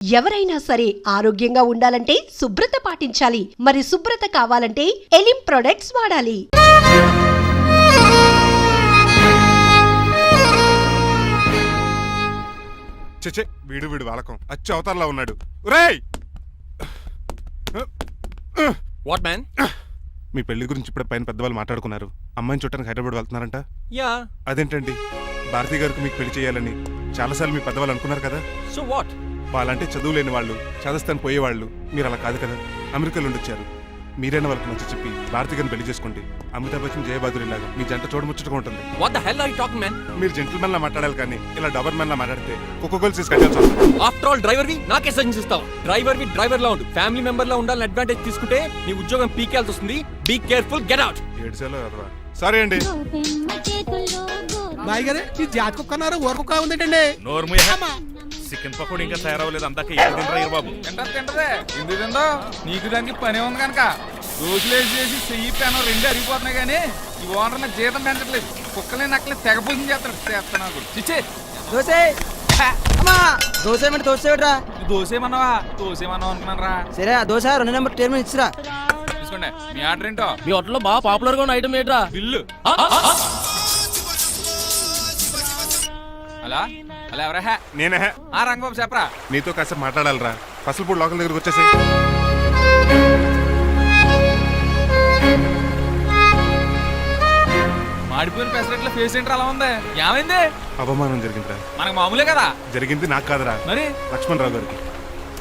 ఎవరైనా సరే ఆరోగ్యంగా ఉండాలంటే శుభ్రత పాటించాలి. మరి శుభ్రత కావాలంటే ఎలిం ప్రొడక్ట్స్ వాడాలి. చచ్చే వీడు వాలకం అచ్చు అవతారలా ఉన్నాడు. ఒరేయ్ వాట్ మ్యాన్? మీ పెళ్లి గురించి ఇప్పుడే పైన పెద్దవాళ్ళు మాట్లాడుకున్నారు. అమ్మాయిని చుట్టానికి హైదరాబాద్ వెళ్తున్నారంట. యా. అదేంటండి, భారతి గారికి మీకు పెళ్లి చేయాలని చాలాసార్లు మీ పెద్దవాళ్ళు అనుకున్నారు కదా. So what? వాళ్ళంటే చదువు లేని వాళ్ళు, చదస్తాను పోయేవాళ్ళు. మీరు అలా కాదు కదా, అమెరికాలో ఉండొచ్చారు. మీరైనా వాళ్ళకి మంచి చెప్పి భారతి గారిని పెళ్లి చేసుకోండి. అమితాబ్ బచ్చన్ జయబాదురి లాగా మీ జంట చూడముచ్చటగా ఉంటుంది. What the hell are you talking man? మీరు జెంటిల్మెన్ లా మాట్లాడాలి కానీ ఇలా డబర్ మెన్ లా మాట్లాడితే కుక్కగోలు చేసి కట్టాల్సి వస్తుంది. ఆఫ్టర్ ఆల్ డ్రైవర్ వి నాకే సజెషన్ ఇస్తావు? డ్రైవర్ లా ఉండు. ఫ్యామిలీ మెంబర్ లా ఉండాలని అడ్వాంటేజ్ తీసుకుంటే నీ ఉద్యోగం పీకేల్సి వస్తుంది. Be careful, get out. Sorry అండి. బాయ్ గారే ఈ జాతి కుక్కన్నారు ఊరకుక్క ఉందేటండి. చికెన్ పకోడీ ఇంకా తయారవ్వలేదు. అందాక ఏం తినరా బాబు? తింటదే ఎందుకు తిందో? నీకు దానికి పని ఉంది కనుక రోజులేసి చేసి చెయ్యి పెనం రెండు అరిగిపోతున్నాయి. కానీ ఈ ఓనర్ నాకు జీతం పెంచట్లేదు. కుక్కలే నక్కలే తెగపోసం చేస్తాడు నాకు. చిచ్చే దోసేమన్నావా అనుకున్నాను రా. సరే ఆ దోశ 2 నెంబర్ టేబుల్ మీద ఇచ్చిరా. తీసుకోండి. మీ ఆర్డర్ ఏంటో? మీ హోటల్లో బాగా పాపులర్ గా ఉన్న ఐటమ్ ఏంట్రా? బిల్లు. అలా అలా ఎవరా? నేనే. ఆ రంగబాబు చెప్పరా. నీతో కాసేపు మాట్లాడాలరా. పసలపూడి లోకల్ దగ్గరకు వచ్చేసి. మాడిపోయిన పెసరట్ల ఫేస్ ఏంటర్ అలా ఉంది? ఏమైంది? అవమానం జరిగిందిరా. మనకు మామూలే కదా. జరిగింది నాకు కాదురా, మరి లక్ష్మణరావు గారికి.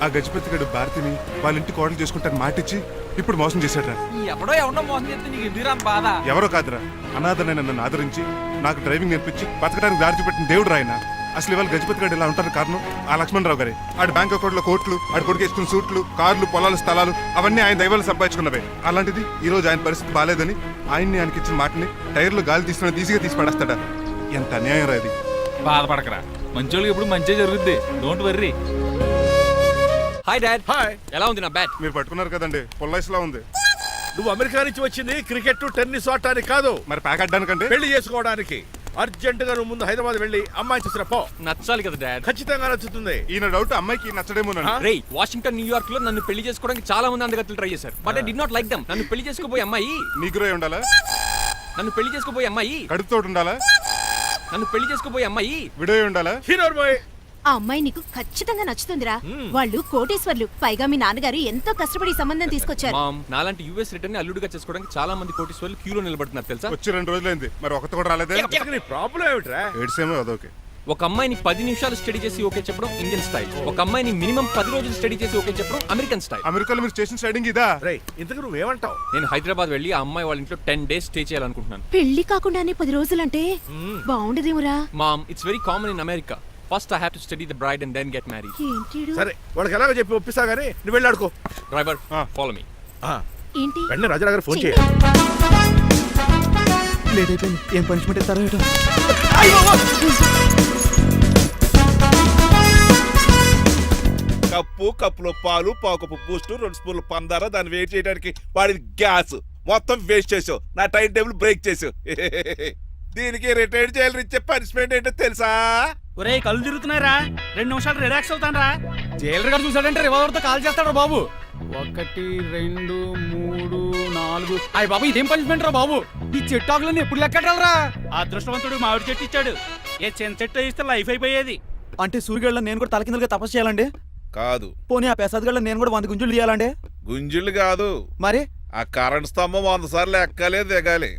ఆ గజపతి గడు భారతిని వాళ్ళ ఇంటి కోడలు చేసుకుంటాను మాటిచ్చి ఇప్పుడు మోసం చేశాడ్రా. ఎవడో మోసం చేస్తే నీకు ఎందుకు రాని బాధ? ఎవరో కాదురా, అనాథనైన నన్ను ఆదరించి నాకు డ్రైవింగ్ నేర్పించి బతకడానికి దారి చూపెట్టిన దేవుడు రాయన. అసలు ఇవాళ గజపతి గడు ఇలా ఉంటారు కారణం ఆ లక్ష్మణరావు గారే. ఆడి బ్యాంక్ అకౌంట్ లో కోట్లు, ఆడి కొడుకు వేసుకున్న సూట్లు, కార్లు, పొలాలు, స్థలాలు అవన్నీ ఆయన దైవాలు సంపాదించుకున్నవే. అలాంటిది ఈ రోజు ఆయన పరిస్థితి బాలేదని ఆయనకి ఇచ్చిన మాటని టైర్లు గాలి తీసుకున్న ఈజీగా తీసి పడేస్తాడా? ఎంత అన్యాయం రా ఇది. బాధపడకరా, మంచోళ్ళకి ఇప్పుడు మంచి జరుగుద్ది. Don't worry. Hi dad. Hi. ఎలా ఉంది నా బ్యాట్? మీరు పట్టుకున్నారు కదండి, పొల్లైస్లా ఉంది. నువ్వు అమెరికా నుంచి వచ్చింది క్రికెట్ టెన్నిస్ ఆడటానికి కాదు, మరి ప్యాక్ అడ్డానికంటే. పెళ్లి చేసుకోవడానికి. అర్జెంట్ గా నువ్వు ముందు హైదరాబాద్ వెళ్ళి అమ్మాయి చూసిన పో. నచ్చాలి కదా డాడ్. ఖచ్చితంగా నచ్చుతుంది. ఈయన డౌట్ అమ్మాయికి నచ్చడేమోనండి. రే, వాషింగ్టన్, న్యూయార్క్ లో నన్ను పెళ్లి చేసుకోవడానికి చాలా మంది అందగత్తలు ట్రై చేశారు. But I did not like them. నన్ను పెళ్లి చేసుకోబోయే అమ్మాయి నీకురై ఉండాలా? నన్ను పెళ్లి చేసుకోబోయే అమ్మాయి కడుపుతోటి ఉండాలా? నన్ను పెళ్లి చేసుకోబోయే అమ్మాయి విడోయి ఉండాలా? Hero boy. ఆ అమ్మాయి నీకు ఖచ్చితంగా నచ్చుతుందిరా. వాళ్ళు కోటేశ్వర్లు. పైగా మీ నాన్నగారు ఎంతో కష్టపడి సంబంధం తీసుకొచ్చారు. మామ్, నాలాంటి యూఎస్ రిటర్న్ ని అల్లుడిగా చేసుకోవడానికి చాలా మంది కోటీశ్వర్లు క్యూలో నిలబడుతున్నారు తెలుసా? వచ్చి 2 రోజులైంది, మరి ఒకటి కూడా రాలేదే. నీ ప్రాబ్లం ఏమిట్రా? ఏడ్సేమో అదొకే. ఒక అమ్మాయిని 10 నిమిషాలు స్టడీ చేసి ఓకే చెప్పడం ఇండియన్ స్టైల్. ఒక అమ్మాయిని మినిమం 10 రోజులు స్టడీ చేసి ఓకే చెప్పడం అమెరికన్ స్టైల్. అమెరికాలో మీరు స్టేషన్ స్టైడింగ్ ఇదా? రేయ్, ఇంతకు నువ్వేమంటావు? నేను హైదరాబాద్ వెళ్ళి ఆ అమ్మాయి వాళ్ళ ఇంట్లో 10 days స్టే చేయాలనుకుంటున్నాను. పెళ్లి కాకుండానే 10 రోజులంటే బాగుండదేమురా. Mom, it's very common in America. First I have to study the bride and then get married. ఏంటిడు? సరే, వాళ్ళకి ఎలాగో చెప్పి ఒప్పిస్తా గానీ నువ్వు వెళ్ళి ఆడుకో. Driver, follow me. ఏంటి? వెంటనే రాజా గారు ఫోన్ చేయి. లేట్ అయిపోయింది. ఏం పనిష్మెంట్ ఇస్తారో ఏటో. కప్పులో పాలు, పావుకప్పు బూస్ట్, 2 స్పూన్లు పందార, దాన్ని వేట్ చేయడానికి వాడిన గ్యాస్ మొత్తం వేస్ట్ చేసావు. నా టైం టేబుల్ బ్రేక్ చేసావు. దీనికి రిటైర్ చేయాలని ఇచ్చే పనిష్మెంట్ ఏంటో తెలుసా? ఒరే కళ్ళు తిరుగుతున్నారా, 2 నిమిషాలు రిలాక్స్ అవుతాను రా. జైలర్ గారు చూసాడంటే రివాల్వర్ తో కాల్ చేస్తాడు బాబు. 1 2 3 4. అయ్య బాబు, ఇదేం పనిష్మెంట్ రా బాబు? ఈ చెట్టాకులన్నీ ఎప్పుడు లెక్కటరా? అదృష్టవంతుడు మామిడి చెట్టు ఇచ్చాడు. ఏ చెన్ చెట్టు ఇస్తే లైఫ్ అయిపోయేది. అంటే సూర్యుగళ్ళ నేను కూడా తలకిందులుగా తపస్సు చేయాలండి? కాదు. పోనీ ఆ పెసాద్ నేను కూడా 100 గుంజులు తీయాలండి? గుంజులు కాదు, మరి ఆ కరెంట్ స్తంభం 100 సార్లు ఎక్కాలి, దిగాలి.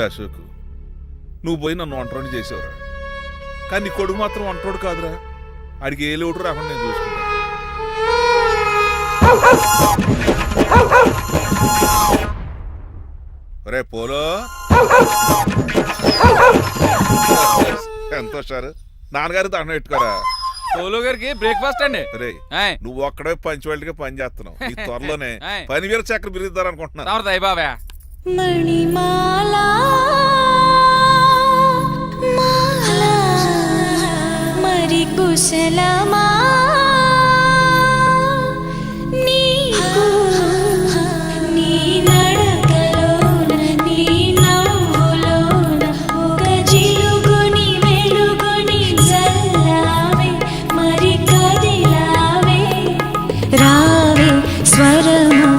అశోక్, నువ్వు పోయి నన్ను ఒంటరోడు చేసేవరా, కానీ నీ కొడుకు మాత్రం ఒంటరోడు కాదురా. ఆడికి ఏ లోటు రాకుండా నేను చూసుకుంటాను. రే పోలో, ఎంత సార్ నాన్నగారు దండం పెట్టుకోరా. పోలో గారికి బ్రేక్ఫాస్ట్ అండి. రే, నువ్వు ఒక్కడే పంచువాళ్ళకి పని చేస్తున్నావు. ఈ త్వరలోనే 10,000 చక్రం బిరుగుతారు అనుకుంటున్నా. బాబా మణిమాలా మాలా మరి కుశలమా నీకు నీ నడకలోన నీ నవ్వులోన ఒక జిలుగుని వెలుగుని జల్లావే మరి కదిలావే రావే స్వరము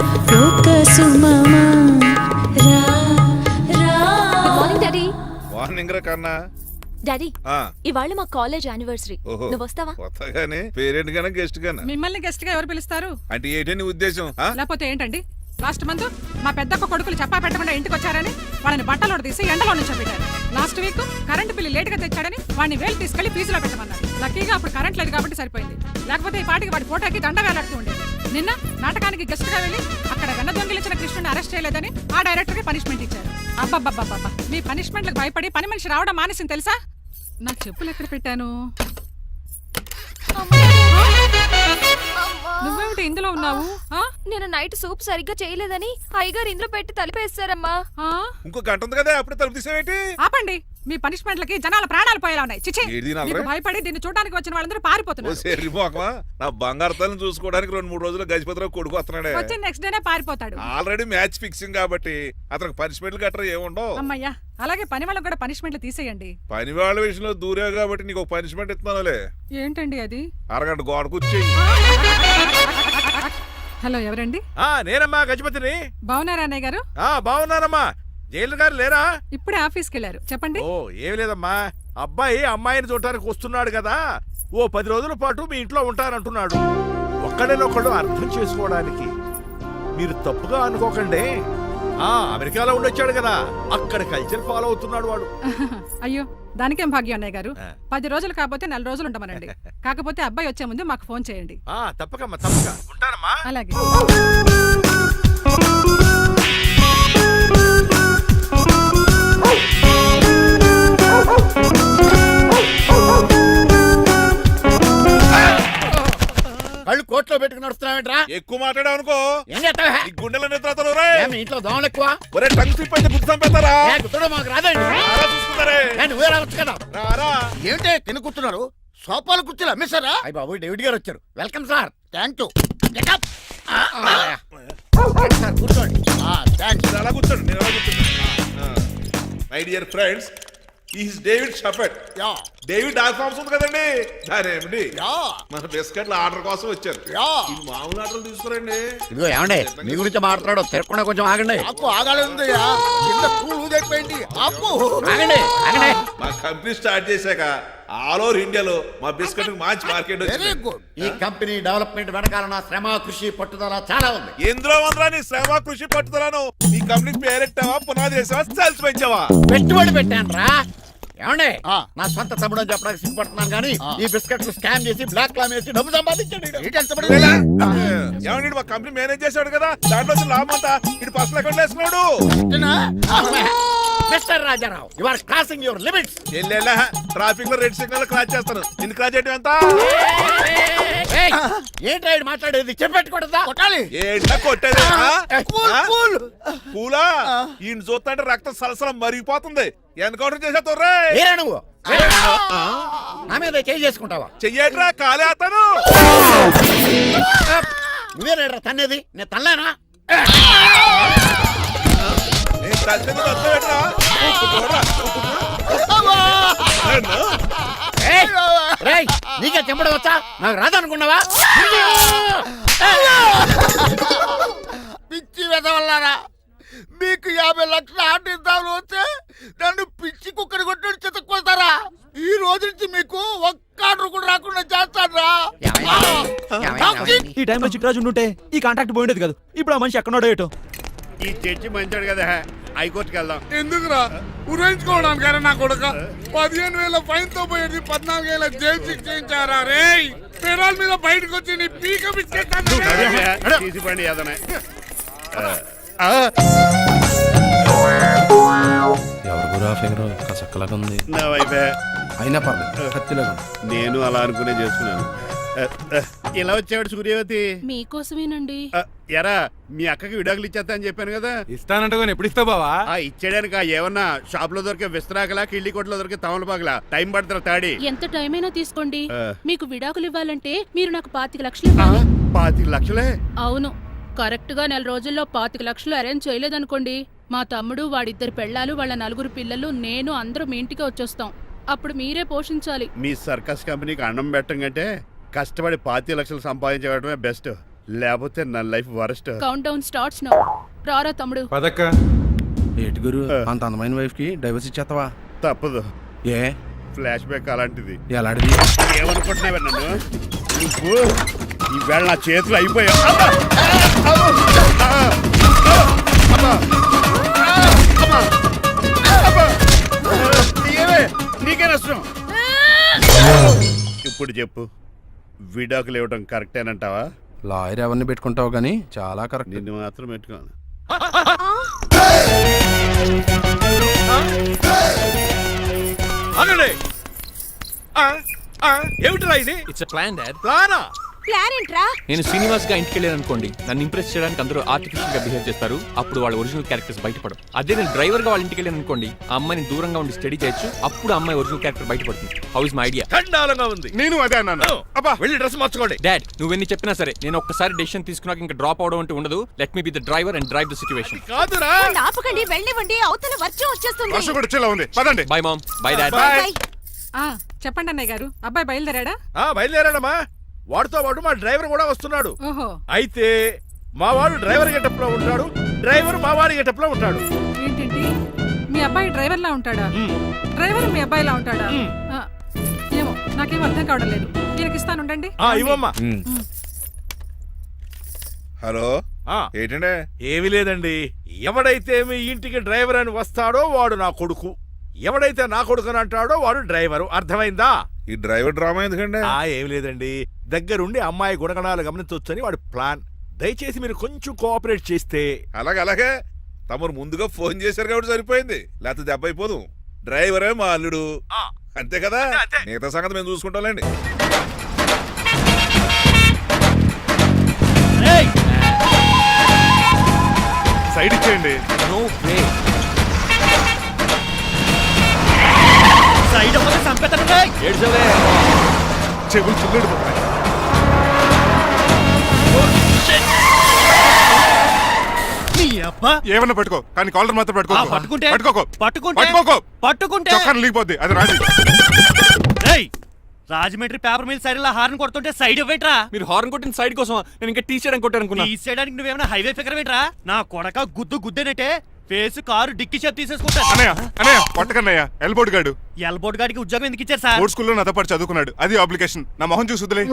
ఒక సుమమా రా రా. Morning daddy. వార్నింగ్ రా కన్నా. డాడీ ఆ, ఇవాళ మా కాలేజ్ యానివర్సరీ. ఓహో. నువ్వు వస్తావా? కొత్తగానే పేరెంట్ గానే గెస్ట్ గానా మిమ్మల్ని గెస్ట్ గా ఎవరు పిలుస్తారు? అంటే ఏంటి నీ ఉద్దేశం? ఆ? లేకపోతే ఏంటండి, లాస్ట్ మంత్ మా పెద్దక్క కొడుకులు చెప్పా పెట్టకుండా ఇంటికి వచ్చారని వాళ్ళని బట్టలోడు తీసి ఎండలో నుంచి పెట్టారు. Last week current bill late గా తెచ్చాడని వాడిని వేలు తీసుకెళ్లి ఫీజులో పెట్టమన్నారు. లక్కీగా అప్పుడు కరెంట్ లేదు కాబట్టి సరిపోయింది, లేకపోతే ఈ పాటికి వాడి ఫోటోకి దండ వేలాడుతూ ఉండేది. నిన్న నాటకానికి గెస్ట్ గా వెళ్ళి అక్కడ వెన్న దొంగిలించిన కృష్ణుని అరెస్ట్ చేయలేదని ఆ డైరెక్టర్ కి పనిష్మెంట్ ఇచ్చారు. అబ్బబ్బబ్బబ్బా, మీ పనిష్మెంట్లకు భయపడి పని మనిషి రావడం మానేసింది తెలుసా? నా చెప్పులు ఎక్కడ పెట్టాను? నువ్వేమిటి ఇందులో ఉన్నావు? నేను నైట్ సూప్ సరిగ్గా చేయలేదని అయ్యగారు ఇందులో పెట్టి తలిపేస్తారమ్మా. ఇంకో గంట ఉంది కదా, అప్పుడే తలుపు తీసేవేంటి? ఆపండి, మీ పనిష్మెంట్లకి జనాల ప్రాణాలు పోయేలా ఉన్నాయి. చిచి, ఏది నాలరా? మీకు భయపడి దీన్ని చూడడానికి వచ్చిన వాళ్ళందరూ పారిపోతున్నారు. సెర్రిపోకమా, నా బంగారు తల్లిని చూసుకోవడానికి 2-3 రోజులు గజపతిరావు కొడుకు వస్తున్నాడే. వచ్చి నెక్స్ట్ డేనే పారిపోతాడు. ఆల్రెడీ మ్యాచ్ ఫిక్సింగ్ కాబట్టి అతనికి పనిష్మెంట్లు గట్రా ఏముండవు. అమ్మయ్యా, అలాగే పని వాళ్ళకి కూడా పనిష్మెంట్లు తీసేయండి. పని వాళ్ళ విషయంలో దూరేవు కాబట్టి నీకు ఒక పనిష్మెంట్ ఇస్తున్నానులే. ఏంటండి అది? అరగంట గోడ కూర్చేయి. హలో, ఎవరండి? నేనమ్మా గజపతిని. బాగున్నారా అన్నయ్య గారు? బాగున్నానమ్మా. జైలు గారు లేరా? ఇప్పుడే ఆఫీస్కి వెళ్ళారు. చెప్పండి. ఓ ఏం లేదమ్మా, అబ్బాయి అమ్మాయిని చూడటానికి వస్తున్నాడు కదా, ఓ 10 రోజుల పాటు మీ ఇంట్లో ఉంటానంటున్నాడు. ఒక్కడేనొక్కడు అర్థం చేసుకోవడానికి మీరు తప్పుగా అనుకోకండి. అమెరికాలో ఉండొచ్చాడు కదా, అక్కడ కల్చర్ ఫాలో అవుతున్నాడు వాడు. అయ్యో, దానికేం భాగ్యం అన్నయ్య గారు. 10 రోజులు కాకపోతే 4 రోజులు ఉండమనండి. కాకపోతే అబ్బాయి వచ్చే ముందు మాకు ఫోన్ చేయండి. తప్పకమ్మా, తప్పక ఉంటానమ్మా. అలాగే. కళ్ళు కోట్లో పెట్టుకుని నడుస్తున్నావేంట్రా? ఎక్కువ మాట్లాడావు అనుకో ఏం చేస్తావా? ఈ గుండెల నిద్రతలు మీ ఇంట్లో దోమలు ఎక్కువ? ఒరే టంగ్ స్లిప్ అయితే గుర్తు చంపేస్తారా? గుర్తుడు మాకు రాదండి. చూసుకున్నారే నువ్వే రావచ్చు కదా. రారా. ఏంటే తిని కూర్చున్నారు? సోఫాలు కుర్చీలు అమ్మేశారా? అయ్య బాబు, డేవిడ్ గారు వచ్చారు. Welcome sir. Thank you. Sir కూర్చోండి. థ్యాంక్స్. అలా కూర్చోండి, నేను అలా కూర్చుంటా. My dear friends, is David షఫెట్. డేవిడ్ డాగ్ ఫార్మ్స్ ఉంది కదండి, దాని ఏమిటి మన బిస్కెట్ల ఆర్డర్ కోసం వచ్చారు. ఈ మామూలు ఆర్డర్లు తీసుకురండి. ఇదిగో ఏమండి, మీ గురించి మాట్లాడు, తిరగకుండా కొంచెం ఆగండి. ఆపు, ఆగాలి. ఆగండి, ఆగండి. మా కంపెనీ స్టార్ట్ చేశాక ఆల్ ఓవర్ ఇండియాలో మా బిస్కెట్ మంచి మార్కెట్ వచ్చింది. ఈ కంపెనీ డెవలప్మెంట్ వెనకాల నా శ్రమ, కృషి, పట్టుదల చాలా ఉంది. ఎందులో ఉందిరా నీ శ్రమ, కృషి, పట్టుదలను? ఈ కంపెనీకి పేరెట్టావా, పునాది వేసావా, సేల్స్ పెంచావా? పెట్టుబడి పెట్టాను రా. ఏమండి, నా సొంత తమ్ముడు అని చెప్పడానికి సిగ్గుపడుతున్నాను కానీ ఈ బిస్కెట్లు స్కామ్ చేసి బ్లాక్ క్లామ్ వేసి డబ్బు సంపాదించాడు. ఏమండి, మా కంపెనీ మేనేజ్ చేశాడు కదా, దాంట్లో లాభం అంతా ఇటు పర్సనల్ అకౌంట్ వేసుకున్నాడు. Mister Rajarao, you are crossing your limits. Traffic లో రెడ్ సిగ్నల్ క్రాస్ చేస్తాను, నిన్ను క్రాస్ చేయడం ఎంత? ఏంట్రా మాట్లాడేది? చెప్పెట్టుకూడదా? కొట్టాలి. ఏంటా కొట్టేది? పూలా ఈయన చూస్తుంటే రక్తం సలసలం మరిగిపోతుంది. ఎన్కౌంటర్ చేసేతో నువ్వు నా మీద చేయి చేసుకుంటావా? చెయ్యట్రా, కాలే అతను. నువ్వేరా తన్నేది? నేను తనలేనా? నీకే చెంపడం వచ్చా? నాకు రాదనుకున్నావా? పిచ్చి వెదవల్లారా, మీకు 50 లక్షలు ఆటిద్దామని వస్తే నన్ను పిచ్చి కుక్కడి కొట్టి చెతక్కొస్తారా? ఈ రోజు నుంచి మీకు ఒక్క ఆర్డర్ కూడా రాకుండా చేస్తారా? ఈ టైంలో చిట్రాజు ఉండుంటే ఈ కాంటాక్ట్ పోయిండేది కదా. ఇప్పుడు ఆ మనిషి ఎక్కడో ఏటో. ఈ జడ్జి మంచాడు కదా, హైకోర్టుకి వెళ్దాం. ఎందుకురా ఉరేంచుకోవడానికారా నా కొడుక? 15,000 ఫైన్ తో పోయేది 14 ఏళ్ళ జైలు శిక్ష చేయించారా రే? పెరాల మీద బయటకు వచ్చి నీ పీక తీసిపండి ఏదన్నా. అయినా పర్లేదు, నేను అలా అనుకునే చేసుకున్నాను. ఇలా వచ్చాడు సూర్యవతి మీకోసమేనండి. ఎరా మీ అక్కకి విడాకులు ఇచ్చేస్తా అని చెప్పాను కదా. ఇస్తానంటే ఎప్పుడు ఇస్తావు బావా? ఇచ్చేయడానికి ఏమన్నా షాప్ లో దొరికే విస్తరాకలా కిళ్ళి కొట్లో దొరికే తమలపాకలా టైం పడుతున్నా తాడి. ఎంత టైం అయినా తీసుకోండి. ఆ. మీకు విడాకులు ఇవ్వాలంటే మీరు నాకు 25 లక్షలు ఇవ్వాలి. 25 లక్షలే? అవును, కరెక్ట్ గా 4 రోజుల్లో 25 లక్షలు అరేంజ్ చేయలేదనుకోండి, మా తమ్ముడు, వాడిద్దరు పెళ్ళాలు, వాళ్ళ 4 పిల్లలు, నేను అందరూ మీ ఇంటికి వచ్చేస్తాం. అప్పుడు మీరే పోషించాలి. మీ సర్కస్ కంపెనీకి అన్నం పెట్టం కంటే కష్టపడి 25 లక్షలు సంపాదించడమే బెస్ట్. లేకపోతే నా life worst. Count down starts now. రారా తమ్ముడు. పదక్క. ఏటి గురు, అంత అందమైన వైఫ్ కి డైవర్స్ ఇచ్చేస్తావా? తప్పదు. ఏ ఫ్లాష్ బ్యాక్ అలాంటిది. ఎలాంటిది? ఏమనుకుంటున్నావా నన్ను? నువ్వు ఈవేళ నా చేతులు అయిపోయావు. నీకే నష్టం. ఇప్పుడు చెప్పు, విడాకులు ఇవ్వడం కరెక్టేనంటావా? లాయర్ ఎవరిని పెట్టుకుంటావు గానీ చాలా కరెక్ట్. నిన్ను మాత్రం పెట్టుకోను. ఏమిట్రా ఇది? It's plan dad. ప్లానా? ప్లాన్ ఏంట్రా? నేను శ్రీనివాస్ గా ఇంటికి వెళ్ళాను అనుకోండి, నన్ను ఇంప్రెస్ చేయడానికి అందరూ ఆర్టిఫిషియల్ గా బిహేవ్ చేస్తారు. అప్పుడు వాళ్ళ ఒరిజినల్ క్యారెక్టర్స్ బయటపడవు. అదే నేను డ్రైవర్ గా వాళ్ళ ఇంటికి వెళ్ళాను అనుకోండి, ఆ అమ్మాయిని దూరంగా ఉండి స్టడీ చేయొచ్చు. అప్పుడు ఆ అమ్మాయి ఒరిజినల్ క్యారెక్టర్ బయటపడుతుంది. How is my idea? చండాలంగా ఉంది. నేను అదే అన్నాను. అబ్బా వెళ్ళి డ్రెస్ మార్చుకోండి. డాడ్, నువ్వెన్ని చెప్పినా సరే నేను ఒక్కసారి డెసిషన్ తీసుకున్నాక ఇంకా డ్రాప్ అవడం అంటే ఉండదు. Let me be the driver and drive the situation. కాదురా. వాడిని ఆపకండి, వెళ్ళనివ్వండి. అవతల వర్షం వచ్చేస్తుంది. వర్షం కూడా వచ్చేలా ఉంది. పదండి. Bye mom. Bye dad. Bye. చెప్పండి అన్నయ్య గారు, అబ్బాయి బయలుదేరాడా? బయలుదేరాడమ్మా. వాడితో పాటు మా డ్రైవర్ కూడా వస్తున్నాడు. ఓహో, అయితే మా వాడు డ్రైవర్ గెటప్ లో ఉంటాడు, డ్రైవర్ మా వాడి గెటప్ లో ఉంటాడు. ఏంటండి మీ అబ్బాయి డ్రైవర్ లా ఉంటాడా? డ్రైవర్ మీ అబ్బాయిలా ఉంటాడా? ఆ, ఏమో నాకేం అర్థం కావడం లేదు. ఈయనకి ఇస్తానుండండి. ఇవ్వమ్మా. హలో, ఏంటంటే? ఏమీ లేదండి. ఎవడైతే మీ ఇంటికి డ్రైవర్ అని వస్తాడో వాడు నా కొడుకు, ఎవడైతే నా కొడుకు అని అంటాడో వాడు డ్రైవరు. అర్థమైందా? ఈ డ్రైవర్ డ్రామా ఎందుకంటే? ఏమి లేదండి, దగ్గరుండి అమ్మాయి గుణగణాలు గమనించవచ్చని వాడి ప్లాన్. దయచేసి మీరు కొంచెం కోఆపరేట్ చేస్తే. అలాగే తమరు ముందుగా ఫోన్ చేశారు కాబట్టి సరిపోయింది, లేకపోతే దెబ్బ అయిపోదు. డ్రైవరే మా అల్లుడు, అంతే కదా? మిగతా సంగతి మేము చూసుకుంటాంలేండి. సైడ్ ఇచ్చేయండి. No way. సైడ్ అవ్వక సంపేతనే. ఏడ్చవే. చెవులు చిల్లుడు. నీ అబ్బా. ఏమన్నా పెట్టుకో, కానీ కాలర్ మాత్రం పెట్టుకో. పట్టుకుంటే? పట్టుకుంటే చొక్కాను లీగిపోద్ది. అది Raju. Rajahmundry paper mill side horn కొడుతుంటే సైడ్ ఇవ్వట్రా. మీరు హార్న్ కొట్టిన సైడ్ కోసం నేను ఇంకా టీ షర్ట్ కొట్టాను అనుకున్నా. తీసేయడానికి నువ్వేమైనా హైవే ఫిగర్ ఏంట్రా? నా కొడక గుద్దేనంటే ఫేస్ కారు డిక్కి షేప్ తీసేసుకుంటా. అన్నయ్య పట్టకన్నయ్య. ఎల్బోర్డ్ గాడు. ఎల్బోర్డ్ గాడికి ఉద్యోగం ఎందుకు ఇచ్చారు సార్? బోర్డ్ స్కూల్లో నాతో పాటు చదువుకున్నాడు. అది అప్లికేషన్. నా మొహం చూసి వదిలే.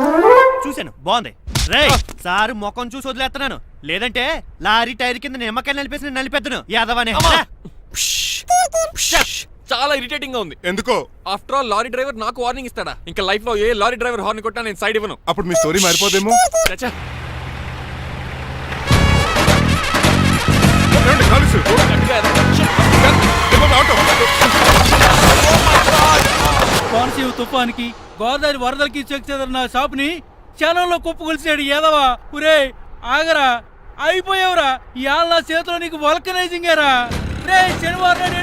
చూశాను, బాగుంది. రే సారు ముఖం చూసి వదిలేస్తున్నాను, లేదంటే లారీ టైర్ కింద నిమ్మకాయలు నలిపేసి నలిపెద్దను యాదవనే. చాలా ఇరిటేటింగ్ గా ఉంది. ఎందుకో? ఆఫ్టర్ ఆల్ లారీ డ్రైవర్ నాకు వార్నింగ్ ఇస్తాడా? ఇంకా లైఫ్ లో ఏ లారీ డ్రైవర్ హార్న్ కొట్టినా నేను సైడ్ ఇవ్వను. అప్పుడు మీ స్టోరీ మారిపోదేమో. చచ్చా. కోనసీమ తుఫానికి గోదావరి వరదలకి చెక్ చేదన్న షాప్ ని క్షణంలో కుప్పగొలిసాడు ఏదవా. ఒరే ఆగరా, అయిపోయావురా. ఇవాళ నా చేతిలో నీకు వల్కనైజింగ్ ఏరా. రే శనివారం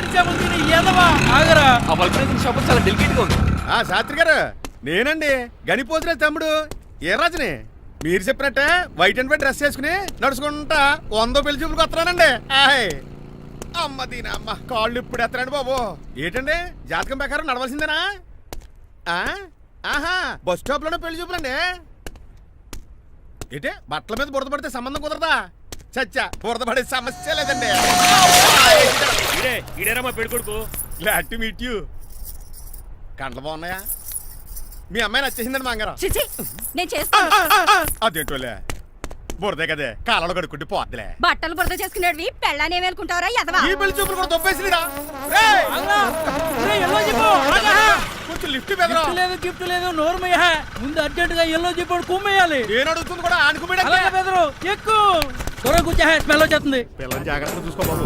ఏదవా ఆగరా. ఆ వల్కనైజింగ్ షాప్ చాలా డెలికేట్ గా ఉంది. శాస్త్రి గారు, నేనండి గనిపోతున్న తమ్ముడు ఏ రాజుని. మీరు చెప్పినట్టే వైట్ అండ్ వైట్ డ్రెస్ వేసుకుని నడుచుకుంటా 100 పెళ్లి చూపులకు వస్తున్నానండి. అమ్మ దీని అమ్మ కాళ్ళు ఇప్పుడు ఎత్తరండి బాబు. ఏంటండి జాతకం ప్రకారం నడవలసిందేనా? ఆహా, బస్ స్టాప్ లోనే పెళ్లి చూపులండి. ఏంటే బట్టల మీద బురద పడితే సంబంధం కుదరదా? చచ్చా, బురద పడే సమస్య లేదండి. ఇదేరా మా పెళ్లి కొడుకు. Glad to meet you. కండ్లు బాగున్నాయా? మీ అమ్మాయి నచ్చేసిందండి మంగారం. నేను చేస్తాను. అదేంటోలే, బురదే కదే కాలంలో కడుక్కుంటే పోద్దులే. బట్టలు బురద చేసుకునేవి పెళ్ళానే వేలుకుంటావరా ఎదవా? ఈ పెళ్లి చూపులు కూడా దొబ్బేసిరా. కొంచెం లిఫ్ట్ లేదు, గిఫ్ట్ లేదు, నోర్మయ్య. ముందు అర్జెంట్ గా ఎల్లో చెప్పాడు కుమ్మేయాలి. నేను అడుగుతుంది కూడా ఆనుకుమేడా. ఎక్కువ త్వరగా కూర్చో, స్మెల్ వచ్చేస్తుంది. పిల్లలు జాగ్రత్తగా చూసుకోబాబు.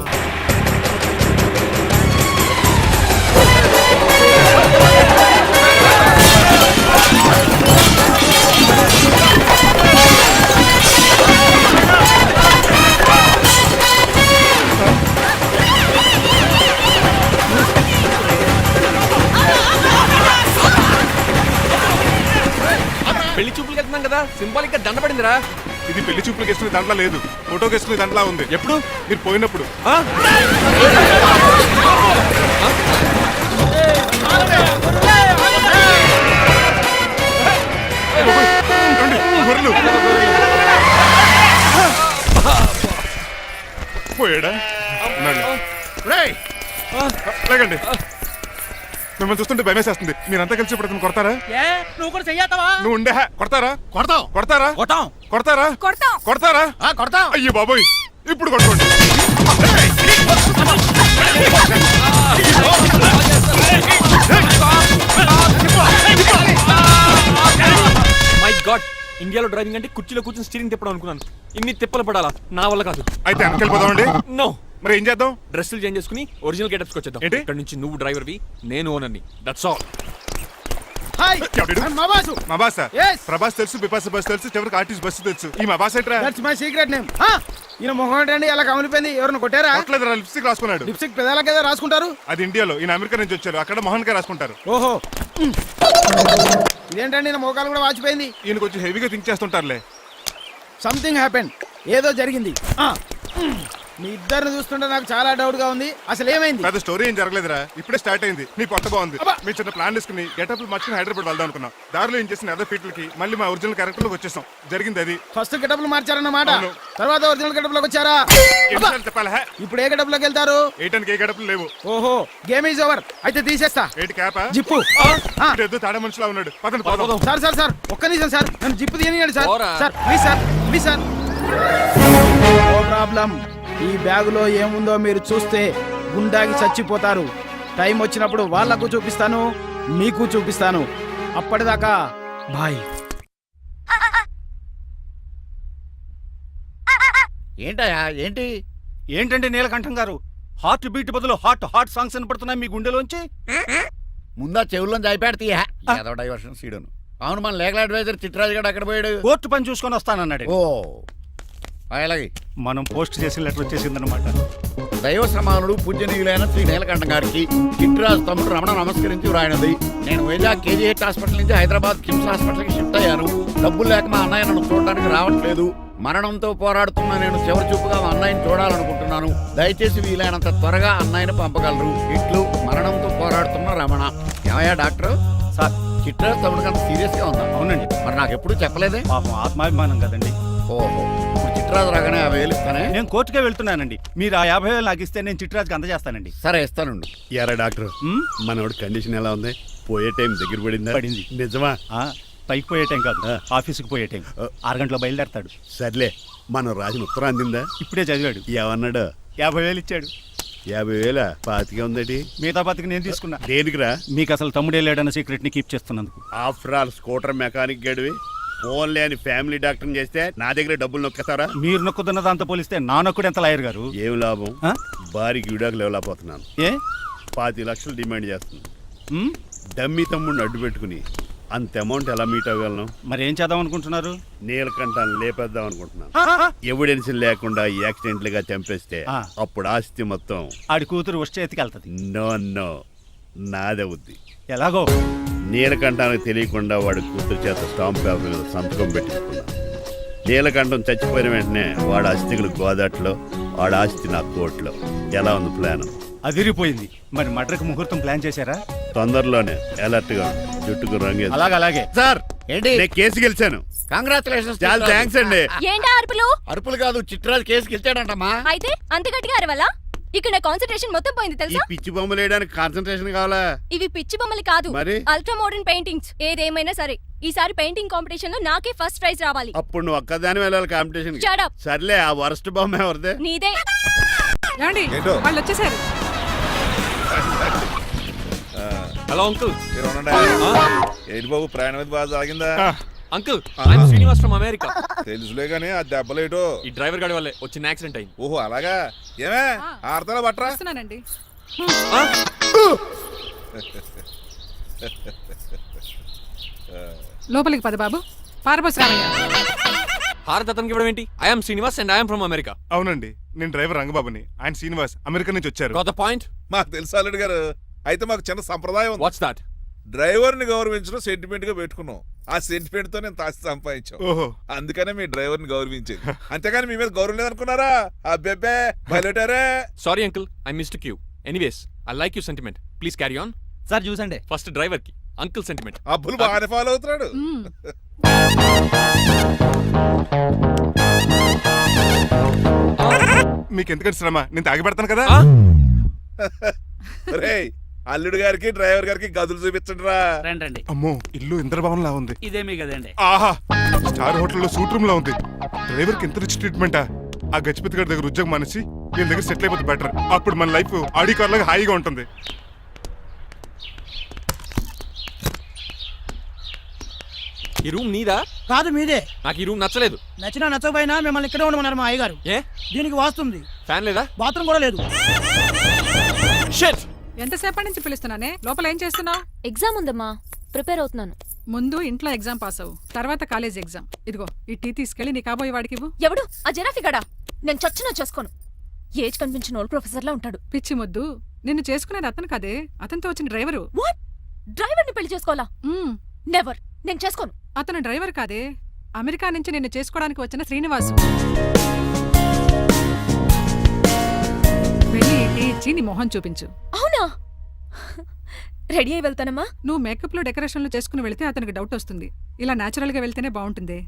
పెళ్లి చూపులకి వెళ్తున్నాం కదా, సింబాలిక్ గా దండపడిందిరా. ఇది పెళ్లి చూపులకు వేసుకునే దాంట్లో లేదు, ఫోటోకి వేసుకునే దాంట్లో ఉంది. ఎప్పుడు? మీరు పోయినప్పుడు. ఆ? రండి, గొర్రెలు. పోయాడా? ఉన్నాడు. రేయ్ లేకండి, మిమ్మల్ని చూస్తుంటే భయమేసేస్తుంది. మీరంతా కలిసి ఇప్పుడు అతను కొడతారా? నువ్వు కూడా చెయ్యతావా? నువ్వు ఉండే కొడతారా? కొడతాం కొడతారా? కొట్టాం కొడతారా? కొడతారా? కొడతాం. అయ్యో బాబోయ్, ఇప్పుడు కొట్టుకోండి. మై గాడ్, ఇండియాలో డ్రైవింగ్ అంటే కుర్చీలో కూర్చొని స్టీరింగ్ తిప్పడం అనుకున్నాను. ఇన్ని తిప్పలు పడాలా? నా వల్ల కాదు. అయితే వెనకెళ్ళిపోదామండి. నో, మరి ఏం చేద్దాం? డ్రెస్సులు చేంజ్ చేసుకుని ఒరిజినల్ గెటప్స్ వచ్చేద్దాం. ఏంటి? ఇక్కడ నుంచి నువ్వు డ్రైవర్వి, నేను ఓనర్ని. That's all. హాయ్ ఎవడు? మా బాసు. మా బాస. Yes. ప్రభాస్ తెలుసు, బిపాస బస్ తెలుసు, చివరికి ఆర్టిస్ట్ బస్సు తెలుసు. ఈ మా బాస్ ఏంట్రా? That's my secret name. ఈయన మొహం ఏంటండి ఎలా కమిలిపోయింది? ఎవరిని కొట్టారా? కొట్టలేదురా, లిప్స్టిక్ రాసుకున్నాడు. లిప్స్టిక్ పెదాల కదా రాసుకుంటారు. అది ఇండియాలో, ఈయన అమెరికా నుంచి వచ్చారు, అక్కడ మోహన్ గారు రాసుకుంటారు. ఓహో, ఇదేంటండి నా మోకాలు కూడా వాచిపోయింది. ఈయన కొంచెం హెవీగా థింక్ చేస్తుంటారులే. సంథింగ్ హ్యాపెన్, ఏదో జరిగింది. మీ ఇద్దరిని చూస్తుంటే నాకు చాలా డౌట్ గా ఉంది. అసలు ఏమైంది? పెద్ద స్టోరీ ఏం జరగలేదురా, ఇప్పుడే స్టార్ట్ అయింది. నీ కొత్త బాగుంది. అబ్బా. మీ చిన్న ప్లాన్ తీసుకుని గెటప్ మార్చుకుని హైదరాబాద్ వెళ్దాం అనుకున్నాం. దారిలో ఏం చేసిన అదర్ ఫీట్లకి మళ్ళీ మా ఒరిజినల్ క్యారెక్టర్ లోకి వచ్చేసాం. జరిగింది అది. ఫస్ట్ గెటప్లు మార్చారన్నమాట, అవును. తర్వాత ఒరిజినల్ గెటప్ లోకి వచ్చారా? ఎన్నిసార్లు చెప్పాలా? ఇప్పుడు ఏ గెటప్ లోకి వెళ్తారు? ఏటానికి ఏ గడపలు లేవు. ఓహో, గేమ్ ఈజ్ ఓవర్. అయితే తీసేస్తా. ఏటి క్యాపా? జిప్పు. ఏదో తాడే మనుషులా ఉన్నాడు. పదండి పోదాం. సార్ సార్ సార్, ఒక్క నిమిషం సార్, నన్ను జిప్పు తీయనియండి సార్. పోరా. Sir please sir, please sir. No problem. ఈ బ్యాగులో ఏముందో మీరు చూస్తే గుండాకి చచ్చిపోతారు. టైం వచ్చినప్పుడు వాళ్ళకు చూపిస్తాను, మీకు చూపిస్తాను. అప్పటిదాకా బాయ్. ఏంటయ్యా ఏంటి? ఏంటంటే నీలకంఠం గారు, హార్ట్ బీట్ బదులు హాట్ సాంగ్స్ వినపడుతున్నాయి మీ గుండెలోంచి. ముందా చెవుల్లో జాయిపెడతీయా ఏదో డైవర్షన్ సీడును. అవును, మన లీగల్ అడ్వైజర్ చిట్రాజు గారు అక్కడ పోయాడు. కోర్టు పని చూసుకొని వస్తానన్నాడు. ఓ అలాగే. మనం పోస్ట్ చేసిన లెటర్ వచ్చేసిందనమాట. దైవ సమానుడు పూజనీయులైన శ్రీ నీలకంఠం గారికి చిట్రాజు తమ్ముడు రమణ నమస్కరించి వ్రాయినది. నేను వైజాగ్ కేజీహెచ్ హాస్పిటల్ నుంచి హైదరాబాద్ కిమ్స్ హాస్పిటల్కి షిఫ్ట్ అయ్యాను. డబ్బులు లేక మా అన్నయ్య నన్ను చూడడానికి రావట్లేదు. మరణంతో పోరాడుతున్న నేను చివరి చూపుగా మా అన్నయ్యని చూడాలనుకుంటున్నాను. దయచేసి వీలైనంత త్వరగా అన్నయ్యని పంపగలరు. ఇట్లు మరణంతో పోరాడుతున్న రమణ. ఏమయ్యా డాక్టర్? సార్, చిట్రాజు తమ్ముడికి అంత సీరియస్ గా ఉందా? అవునండి. మరి నాకు ఎప్పుడు చెప్పలేదే? పాపం ఆత్మాభిమానం కదండి. ఓహో, ఇప్పుడు చిట్రాజు రాగానే 50,000 ఇస్తానే. నేను కోర్టుకే వెళ్తున్నానండి. మీరు ఆ 50,000 నాకు ఇస్తే నేను చిట్రాజుకి అందజేస్తానండి. సరే ఇస్తానండి. ఎరా డాక్టర్, ఉమ్, మనోడి కండిషన్ ఎలా ఉంది? పోయే టైం దగ్గర పడిందా? పడింది. నిజమా? ఆ, పైకి పోయే టైం కాదు, ఆఫీస్కి పోయే టైం. 6 గంటలో బయలుదేరతాడు. సర్లే, మనం రాసిన ఉత్తరం అందిందా? ఇప్పుడే చదివాడు. ఏమన్నాడు? 50,000 ఇచ్చాడు. 50,000 పాతికే ఉందటి. మిగతా బతికి నేను తీసుకున్నా. దేనికిరా? మీకు అసలు తమ్ముడే లేడన్న సీక్రెట్ ని కీప్ చేస్తున్నందుకు. ఆఫ్టర్ ఆల్ స్కూటర్ మెకానిక్ గడివి ఫోన్ లేని ఫ్యామిలీ డాక్టర్ చేస్తే నా దగ్గర డబ్బులు నొక్కేస్తారా? మీరు నొక్కుతున్న దాంతో పోలిస్తే నా నొక్కుడు ఎంత లాయర్ గారు. ఏం లాభం? ఆ? భారీకి విడాకులు ఇవ్వలేకపోతున్నాను. ఏ 5 లక్షలు డిమాండ్ చేస్తుంది. ఉమ్, డమ్మీ తమ్ముడిని అడ్డు పెట్టుకుని అంత అమౌంట్ ఎలా మీట్ అవ్వగలను? మరి ఏం చేద్దాం అనుకుంటున్నారు? నీలకంఠాన్ని లేపేద్దాం అనుకుంటున్నాను. ఎవిడెన్స్ లేకుండా యాక్సిడెంట్లుగా చంపేస్తే ఆ. అప్పుడు ఆస్తి మొత్తం ఆడి కూతురు వచ్చే ఎత్తికి వెళ్తుంది. నో నాదవుద్ది. ఎలాగో నీలకంఠానికి తెలియకుండా వాడి కూతురు చేత స్టాంప్ పేపర్ మీద సంతకం పెట్టించుకున్నాను. నీలకంఠం చచ్చిపోయిన వెంటనే వాడి అస్థికులు గోదాట్లో, వాడి ఆస్తి నా కోర్టులో. ఎలా ఉంది ప్లాన్? అదిరిపోయింది. మరి మర్డర్కి ముహూర్తం ప్లాన్ చేశారా? తొందరలోనే అలర్ట్ గా ఉండు. జుట్టుకు రంగు అలాగే. సార్ ఏంటి? నేను కేసు గెలిచాను. కంగ్రాచులేషన్స్. చాలా థ్యాంక్స్ అండి. ఏంటా అరుపులు? అరుపులు కాదు, చిట్రాజు కేసు గెలిచాడంటమ్మా. అయితే అంత గట్టిగా అరవాలా? ఇక్కడ నా కాన్సంట్రేషన్ మొత్తం పోయింది ఈ తెలుసా? పిచ్చి బొమ్మలు వేయడానికి కాన్సన్ట్రేషన్ కావాలా? ఇవి పిచ్చి బొమ్మలు కాదు, మరి? Ultra modern paintings. ఏదేమైనా సరే ఈసారి పెయింటింగ్ కాంపిటీషన్ లో నాకే ఫస్ట్ ప్రైజ్ రావాలి. అప్పుడు నువ్వు ఒక్కదాని వెళ్ళాలి కాంపిటీషన్. Shut up. సర్లే, ఆ వరస్ట్ బొమ్మ ఎవరిదే? నీదే. ఏమండి వాళ్ళు వచ్చేసారు. Hello uncle. ఏంటి బాబు, ప్రయాణం అయితే బాగా సాగిందా? Uncle, I'm Srinivas from America. తెలుసులే గానీ ఆ దెబ్బలేటో. ఈ డ్రైవర్ గాడి వల్లే వచ్చిన యాక్సిడెంట్ అయింది. ఓహో అలాగా. ఏమే ఆడతారా బట్రా? వస్తున్నానండి. లోపలికి పద బాబు. పారబోసి రావయ్యా. హారత్ అతనికి ఇవ్వడం ఏంటి? I'm Srinivas and I'm from America. అవునండి, నేను డ్రైవర్ రంగబాబుని. ఆయన శ్రీనివాస్ అమెరికా నుంచి వచ్చారు. Got the point? మాకు తెలుసు అల్లుడు గారు. అయితే మాకు చిన్న సంప్రదాయం ఉంది. What's that? డ్రైవర్ని గౌరవించడం సెంటిమెంట్ గా పెట్టుకున్నాం. ఆ సెంటిమెంట్ తో నేను తాసి సంపాదించాం. ఓహో. అందుకనే మీ డ్రైవర్ని గౌరవించేది. అంతేగాని మీ మీద గౌరవం లేదనుకున్నారా? అబ్బెబ్బే బయలుటారే. Sorry uncle, I mistake you. Anyways, I like you sentiment. Please carry on. Sir చూసండి. ఫస్ట్ డ్రైవర్ కి అంకుల్ సెంటిమెంట్. అబ్బులు బాగానే ఫాలో అవుతున్నాడు. మీకు ఎందుకంటే శ్రమ, నేను తాగి పెడతాను కదా. రేయ్, అల్లుడు గారికి డ్రైవర్ గారికి గదులు చూపించండి రా. రండి. అమ్మో, ఇల్లు ఇంద్రభవన్ లా ఉంది. ఇదేమీ కదండి. ఆహా, స్టార్ హోటల్లో సూట్ రూమ్ లా ఉంది. డ్రైవర్ కి ఎంత రిచ్ ట్రీట్మెంటా. ఆ గజపతి గారి దగ్గర ఉద్యోగం మానేసి వీళ్ళ దగ్గర సెటిల్ అయిపోతే బెటర్. అప్పుడు మన లైఫ్ ఆడి కార్ లాగా హాయిగా ఉంటుంది. ఈ రూమ్ నీదా? కాదు మీదే. నాకు ఈ రూమ్ నచ్చలేదు. నచ్చినా నచ్చకపోయినా మిమ్మల్ని ఇక్కడే ఉండమన్నారు మా అయ్యగారు. ఏ దీనికి వాస్తుంది. ఫ్యాన్ లేదా? బాత్రూమ్ కూడా లేదు. షిట్. ఎంతసేపటి నుంచి పిలుస్తున్నానే? లోపల ఏం చేస్తున్నావు? ఎగ్జామ్ ఉందమ్మా, ప్రిపేర్ అవుతున్నాను. ముందు ఇంట్లో ఎగ్జామ్ పాస్ అవ్వు, తర్వాత కాలేజ్ ఎగ్జామ్. ఇదిగో ఈ టీ తీసుకెళ్లి నీ కాబోయే వాడికి ఇవ్వు. ఎవడు ఆ జరాఫీ గడా? నేను చచ్చినా చేసుకోను. ఏజ్ కనిపించిన ఓల్డ్ ప్రొఫెసర్ లా ఉంటాడు. పిచ్చి మొద్దు, నిన్ను చేసుకునేది అతను కాదే, అతనితో వచ్చిన డ్రైవరు. వాట్? డ్రైవర్ని పెళ్లి చేసుకోవాలా? నెవర్, నేను చేసుకోను. అతను డ్రైవర్ కాదే, అమెరికా నుంచి నిన్ను చేసుకోవడానికి వచ్చిన శ్రీనివాసు. వెళ్ళి టీ ఇచ్చి నీ మొహం చూపించు. అవునా? రెడీ అయి వెళ్తానమ్మా. నువ్వు మేకప్లో డెకరేషన్లు చేసుకుని వెళితే అతనికి డౌట్ వస్తుంది. ఇలా న్యాచురల్ గా వెళ్తేనే బాగుంటుంది.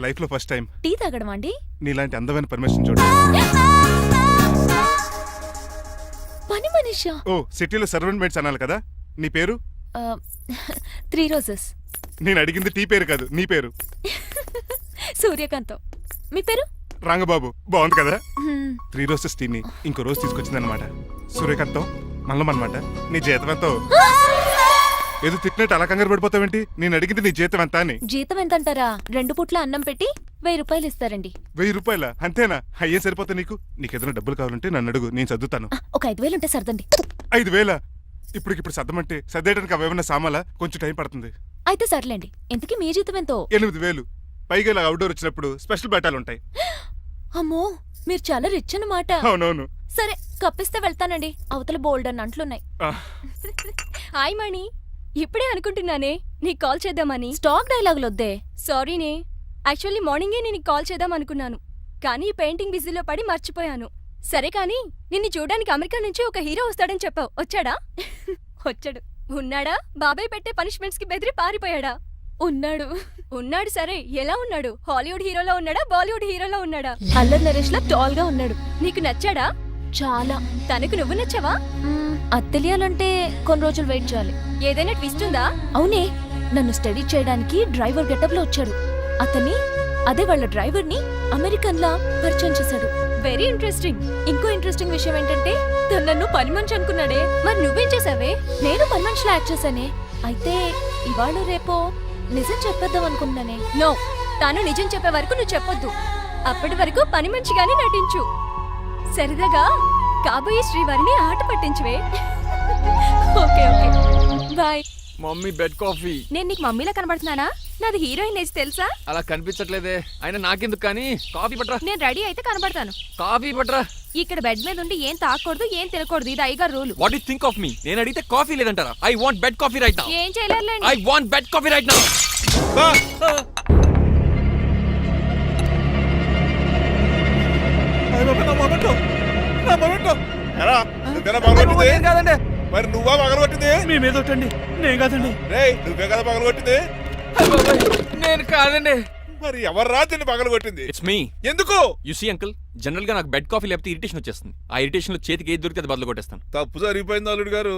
లైఫ్ లో ఫస్ట్ టైం టీ తాగడం అండి? నీలాంటి అందమైన పర్మిషన్ చూడు. పని మనిషా? ఓ, సిటీలో సర్వెంట్ మేట్స్ అనాలి కదా. నీ పేరు? 3 రోజెస్. నేను అడిగింది టీ పేరు కాదు, నీ పేరు. సూర్యకాంతం. మీ పేరు? రంగబాబు. బాగుంది కదా. 3 రోజెస్ టీని ఇంకో రోజు తీసుకొచ్చిందనమాట. సూర్యకాంతం మల్లం అనమాట. నీ జీతం ఎంతో? ఏదో తిట్టినట్టు అలా కంగారు పడిపోతావేంటి? నేను అడిగింది నీ జీతం ఎంత అని. జీతం ఎంత అంటారా? 2 పూట్ల అన్నం పెట్టి 1000 రూపాయలు ఇస్తారండి. 1000 రూపాయల? అంతేనా? అయ్యే సరిపోతా నీకు. నీకు ఏదైనా డబ్బులు కావాలంటే నన్ను అడుగు, నేను చదువుతాను. ఒక 5000 ఉంటే సర్దండి. 5000? ఇప్పటికిప్పుడు సర్దమంటే సర్దేయడానికి అవేమన్నా సామాలా? కొంచెం టైం పడుతుంది. అయితే సర్లేండి. ఇంతకీ మీ జీతం ఎంతో? 8000. పైగా ఇలా అవుట్డోర్ వచ్చినప్పుడు స్పెషల్ బట్టాలు ఉంటాయి. అమ్మో, మీరు చాలా రిచ్ అన్నమాట. అవునవును. సరే, కప్పిస్తే వెళ్తానండి. అవతల బోల్డ్ అన్న అంట్లున్నాయి. హాయ్ మణి, ఇప్పుడే అనుకుంటున్నానే నీకు కాల్ చేద్దామని. స్టాక్ డైలాగులు వద్దే. సారీనే, యాక్చువల్లీ మార్నింగే నేను కాల్ చేద్దాం అనుకున్నాను, కానీ పెయింటింగ్ బిజీలో పడి మర్చిపోయాను. సరే కానీ నిన్ను చూడడానికి అమెరికా నుంచి ఒక హీరో వస్తాడని చెప్పావు, వచ్చాడా? వచ్చాడు. ఉన్నాడా? బాబాయ్ పెట్టే పనిష్మెంట్స్ కి బెదిరి పారిపోయాడా? ఉన్నాడు. ఉన్నాడు. సరే, ఎలా ఉన్నాడు? హాలీవుడ్ హీరోలో ఉన్నాడా, బాలీవుడ్ హీరోలో ఉన్నాడా? అల్లరి నరేష్ లా టాల్ గా ఉన్నాడు. నీకు నచ్చాడా? చాలా. తనకు నువ్వు నచ్చావా? అది తెలియాలంటే కొన్ని రోజులు వెయిట్ చేయాలి. ఏదైనా ట్విస్ట్ ఉందా? అవునే, నన్ను స్టడీ చేయడానికి డ్రైవర్ గెటప్ లో వచ్చాడు. అదే వాళ్ళ డ్రైవర్ ని అమెరికన్ లా పరిచయం చేశాడు. Very interesting. ఇంకో ఇంట్రెస్టింగ్ విషయం ఏంటంటే తను నన్ను పని మనిషి అనుకున్నాడే. మరి నువ్వేం చేసావే? నేను పని మనిషిలా యాక్ట్ చేశానే. అయితే ఇవాళ రేపో నిజం చెప్పేద్దాం అనుకున్నానే. నో, తాను నిజం చెప్పే వరకు నువ్వు చెప్పొద్దు. అప్పటి వరకు పని మనిషిగానే నటించు. సరదాగా కాబోయే శ్రీవారిని ఆట పట్టించువే. Okay okay, bye. Mummy bed coffee. నేను నీకు మమ్మీలా కనబడుతున్నానా? నాది హీరోయిన్ ఏజ్ తెలుసా? అలా కనిపించట్లేదే. అయినా నాకెందుకు కానీ. కాఫీ పట్రా. నేను రెడీ అయితే కనబడతాను. కాఫీ పట్రా. ఇక్కడ బెడ్ మీద ఉండి ఏం తాకూడదు, ఏం తినకూడదు. ఇది అయ్యగారు rule. What you think of me? నేను అడిగితే కాఫీ లేదంటారా? I want bed coffee right now. ఏం చేయలేరులేండి. I want bed coffee right now. కాదండి, మరి నువ్వా పగలగొట్టింది? మీ మీద ఒకటండి. నేను కాదండి. రేయ్, నువ్వే కదా పగలగొట్టింది? నేను కాదండి. మరి ఎవర్రా దీన్ని పగలగొట్టింది? It's me. ఎందుకు? యు సీ అంకుల్, జనరల్ గా నాకు బెడ్ కాఫీ లేకపోతే ఇరిటేషన్ వచ్చేస్తుంది. ఆ ఇరిటేషన్ లో చేతికి ఏది దొరికితే అది బదులు కొట్టేస్తాను. తప్పు జరిగిపోయింది అల్లుడు గారు.